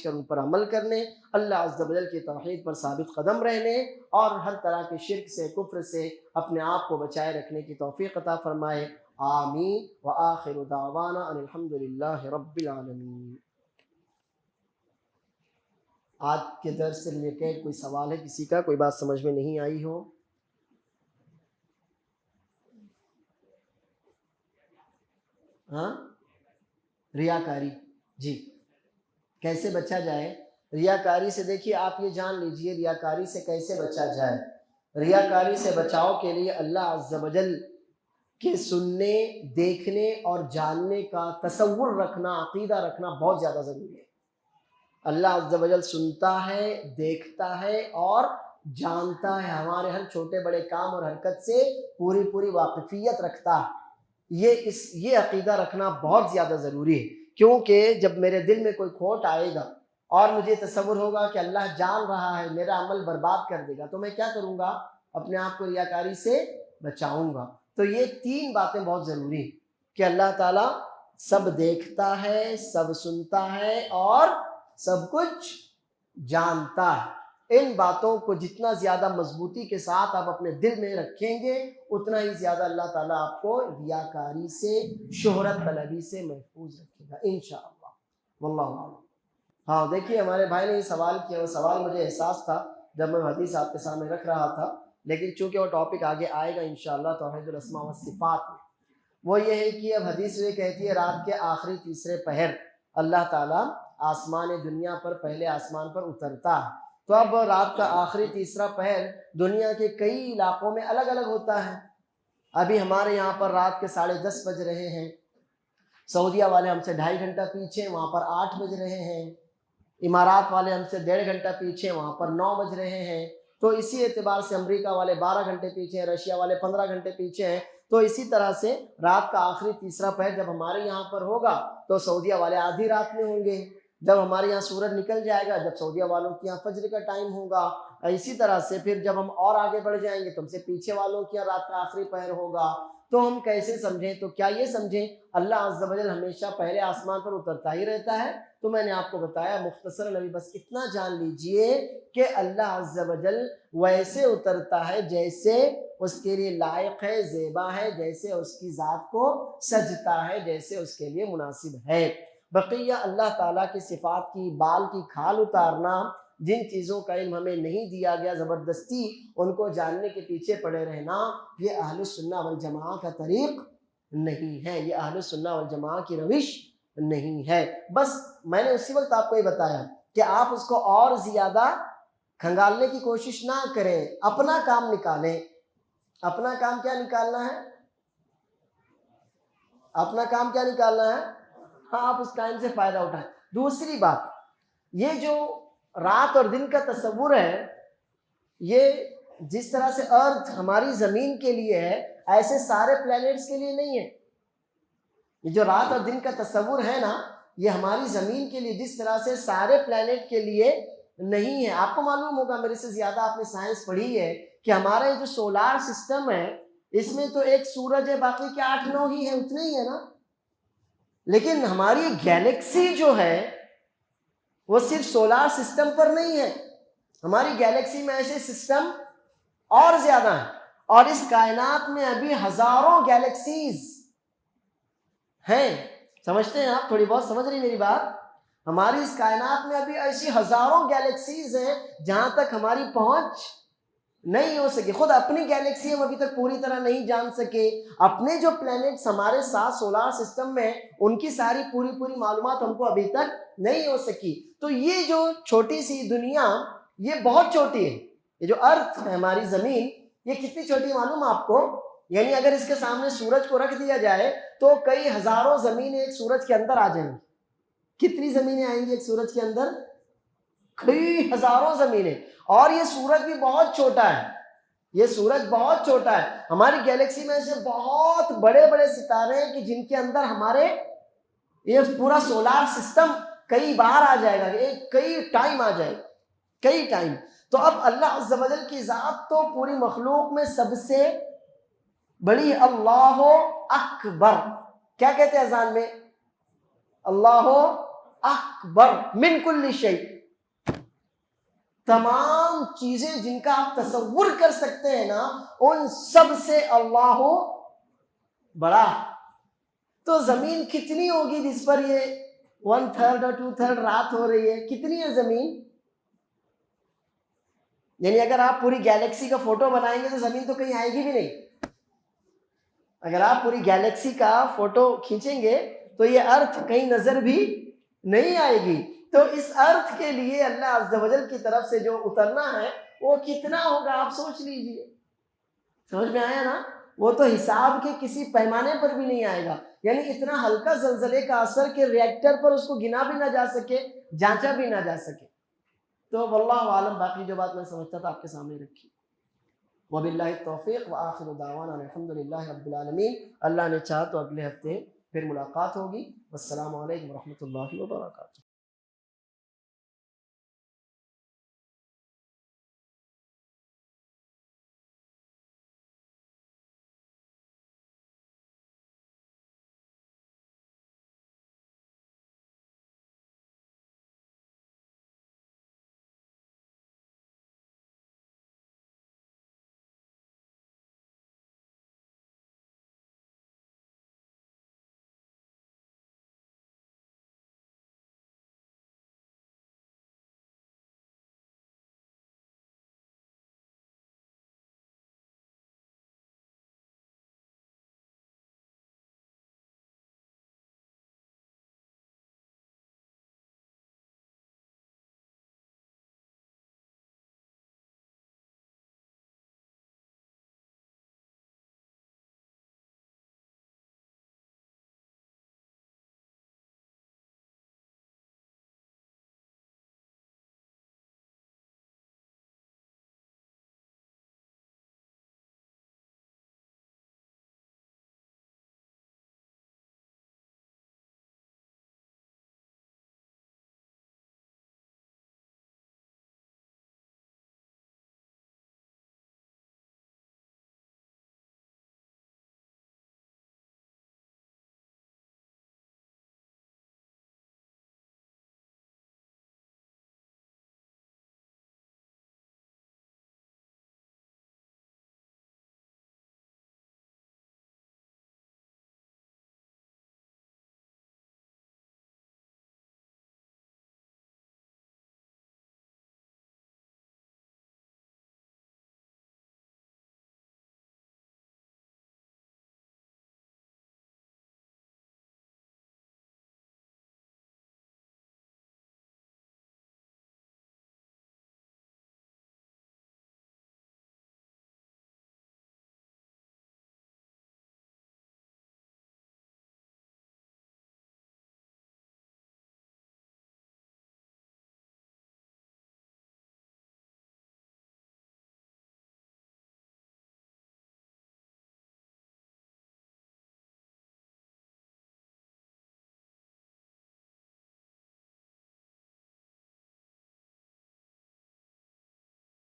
کر ان پر عمل کرنے، اللہ عز و جل کی توحید پر ثابت قدم رہنے، اور ہر طرح کے شرک سے، کفر سے اپنے آپ کو بچائے رکھنے کی توفیق عطا فرمائے، آمین۔ وآخر دعوانا ان الحمد للہ رب العالمین۔ آج کے درس سے ریلیٹڈ کوئی سوال ہے کسی کا، کوئی بات سمجھ میں نہیں آئی ہو؟ ہاں، ریاکاری، جی، کیسے بچا جائے ریاکاری سے؟ دیکھیے آپ یہ جان لیجئے ریاکاری سے کیسے بچا جائے۔ ریاکاری سے بچاؤ کے لیے اللہ عز و جل کے سننے، دیکھنے اور جاننے کا تصور رکھنا، عقیدہ رکھنا بہت زیادہ ضروری ہے۔ اللہ عز و جل سنتا ہے، دیکھتا ہے اور جانتا ہے، ہمارے ہر چھوٹے بڑے کام اور حرکت سے پوری واقفیت رکھتا ہے۔ یہ عقیدہ رکھنا بہت زیادہ ضروری ہے، کیونکہ جب میرے دل میں کوئی کھوٹ آئے گا اور مجھے تصور ہوگا کہ اللہ جان رہا ہے، میرا عمل برباد کر دے گا، تو میں کیا کروں گا؟ اپنے آپ کو ریاکاری سے بچاؤں گا۔ تو یہ تین باتیں بہت ضروری ہیں کہ اللہ تعالیٰ سب دیکھتا ہے، سب سنتا ہے اور سب کچھ جانتا ہے۔ ان باتوں کو جتنا زیادہ مضبوطی کے ساتھ آپ اپنے دل میں رکھیں گے، اتنا ہی زیادہ اللہ تعالیٰ آپ کو ریاکاری سے، شہرت طلبی سے محفوظ رکھے گا انشاءاللہ، واللہ اعلم۔ ہاں دیکھیے ہمارے بھائی نے یہ سوال کیا، وہ سوال مجھے احساس تھا جب میں حدیث آپ کے سامنے رکھ رہا تھا، لیکن چونکہ وہ ٹاپک آگے آئے گا انشاءاللہ توحید الاسماء والصفات میں۔ وہ یہ ہے کہ اب حدیث یہ کہتی ہے رات کے آخری تیسرے پہر اللہ تعالیٰ آسمان دنیا پر، پہلے آسمان پر اترتا ہے۔ تو اب رات کا آخری تیسرا پہر دنیا کے کئی علاقوں میں الگ الگ ہوتا ہے۔ ابھی ہمارے یہاں پر رات کے 10:30 بج رہے ہیں، سعودیہ والے ہم سے 2.5 گھنٹہ پیچھے، وہاں پر 8 بج رہے ہیں، امارات والے ہم سے 1.5 گھنٹہ پیچھے، وہاں پر 9 بج رہے ہیں۔ تو اسی اعتبار سے امریکہ والے 12 گھنٹے پیچھے ہیں، رشیا والے 15 گھنٹے پیچھے ہیں۔ تو اسی طرح سے رات کا آخری تیسرا پہر جب ہمارے یہاں پر ہوگا تو سعودیہ والے آدھی رات میں ہوں گے، جب ہمارے یہاں سورج نکل جائے گا، جب سعودیہ والوں کے یہاں فجر کا ٹائم ہوگا۔ اسی طرح سے پھر جب ہم اور آگے بڑھ جائیں گے تو ہم سے پیچھے والوں کے یہاں رات کا آخری پہر ہوگا۔ تو ہم کیسے سمجھیں؟ تو کیا یہ سمجھیں اللہ عز و جل ہمیشہ پہلے آسمان پر اترتا ہی رہتا ہے؟ تو میں نے آپ کو بتایا مختصراً، ابھی بس اتنا جان لیجئے کہ اللہ عز و جل ویسے اترتا ہے جیسے اس کے لیے لائق ہے، زیبا ہے، جیسے اس کی ذات کو سجتا ہے، جیسے اس کے لیے مناسب ہے۔ بقیہ اللہ تعالیٰ کی صفات کی بال کی کھال اتارنا، جن چیزوں کا علم ہمیں نہیں دیا گیا، زبردستی ان کو جاننے کے پیچھے پڑے رہنا، یہ اہل السنہ والجماعہ کا طریق نہیں ہے، یہ اہل السنہ والجماعہ کی روش نہیں ہے۔ بس میں نے اسی وقت آپ کو یہ بتایا کہ آپ اس کو اور زیادہ کھنگالنے کی کوشش نہ کریں، اپنا کام نکالیں۔ اپنا کام کیا نکالنا ہے؟ اپنا کام کیا نکالنا ہے؟ ہاں، آپ اس ٹائم سے فائدہ اٹھائیں۔ دوسری بات، یہ جو رات اور دن کا تصور ہے، یہ جس طرح سے ارتھ ہماری زمین کے لیے ہے، ایسے سارے پلینٹس کے لیے نہیں ہے۔ یہ جو رات اور دن کا تصور ہے نا، یہ ہماری زمین کے لیے جس طرح سے سارے پلینٹ کے لیے نہیں ہے۔ آپ کو معلوم ہوگا، میرے سے زیادہ آپ نے سائنس پڑھی ہے، کہ ہمارا یہ جو سولار سسٹم ہے، اس میں تو ایک سورج ہے، باقی کے 8-9 ہی ہے، اتنے ہی ہے نا۔ لیکن ہماری گیلیکسی جو ہے وہ صرف سولار سسٹم پر نہیں ہے، ہماری گیلیکسی میں ایسے سسٹم اور زیادہ ہیں، اور اس کائنات میں ابھی ہزاروں گیلیکسیز ہیں. سمجھتے ہیں آپ؟ تھوڑی بہت سمجھ رہی میری بات؟ ہماری اس کائنات میں ابھی ایسی ہزاروں گیلیکسیز ہیں جہاں تک ہماری پہنچ نہیں ہو سکی. خود اپنی گیلیکسی ہم ابھی تک پوری طرح نہیں جان سکے. اپنے جو پلینٹس ہمارے ساتھ سولار سسٹم میں ان کی ساری پوری معلومات ہم کو ابھی تک نہیں ہو سکی. تو یہ جو چھوٹی سی دنیا یہ بہت چھوٹی ہے. یہ جو ارتھ ہے ہماری زمین یہ کتنی چھوٹی معلوم آپ کو؟ یعنی اگر اس کے سامنے سورج کو رکھ دیا جائے تو کئی ہزاروں زمینیں ایک سورج کے اندر آ جائیں گی. کتنی زمینیں آئیں گی ایک سورج کے اندر؟ کئی ہزاروں زمینیں. اور یہ سورج بھی بہت چھوٹا ہے. یہ سورج بہت چھوٹا ہے. ہماری گیلیکسی میں سے بہت بڑے بڑے ستارے ہیں کہ جن کے اندر ہمارے یہ پورا سولار سسٹم کئی بار آ جائے گا, کئی ٹائم آ جائے گا, کئی ٹائم. تو اب اللہ عز و جل کی ذات تو پوری مخلوق میں سب سے بڑی. اللہ اکبر کیا کہتے ہیں اذان میں؟ اللہ اکبر من کل شیء. تمام چیزیں جن کا آپ تصور کر سکتے ہیں نا ان سب سے اللہ بڑا. تو زمین کتنی ہوگی جس پر یہ 1/3 اور 2/3 رات ہو رہی ہے؟ کتنی ہے زمین؟ یعنی اگر آپ پوری گیلیکسی کا فوٹو بنائیں گے تو زمین تو کہیں آئے گی بھی نہیں. اگر آپ پوری گیلیکسی کا فوٹو کھینچیں گے تو یہ ارتھ کہیں نظر بھی نہیں آئے گی. تو اس ارتھ کے لیے اللہ عز و جل کی طرف سے جو اترنا ہے وہ کتنا ہوگا آپ سوچ لیجئے. سمجھ میں آیا نا؟ وہ تو حساب کے کسی پیمانے پر بھی نہیں آئے گا. یعنی اتنا ہلکا زلزلے کا اثر کہ ریئیکٹر پر اس کو گنا بھی نہ جا سکے, جانچا بھی نہ جا سکے. تو واللہ عالم, باقی جو بات میں سمجھتا تھا آپ کے سامنے رکھی. وباللہ التوفیق وآخر دعوانا الحمدللہ رب العالمین. اللہ نے چاہا تو اگلے ہفتے پھر ملاقات ہوگی. والسلام علیکم ورحمۃ اللہ وبرکاتہ.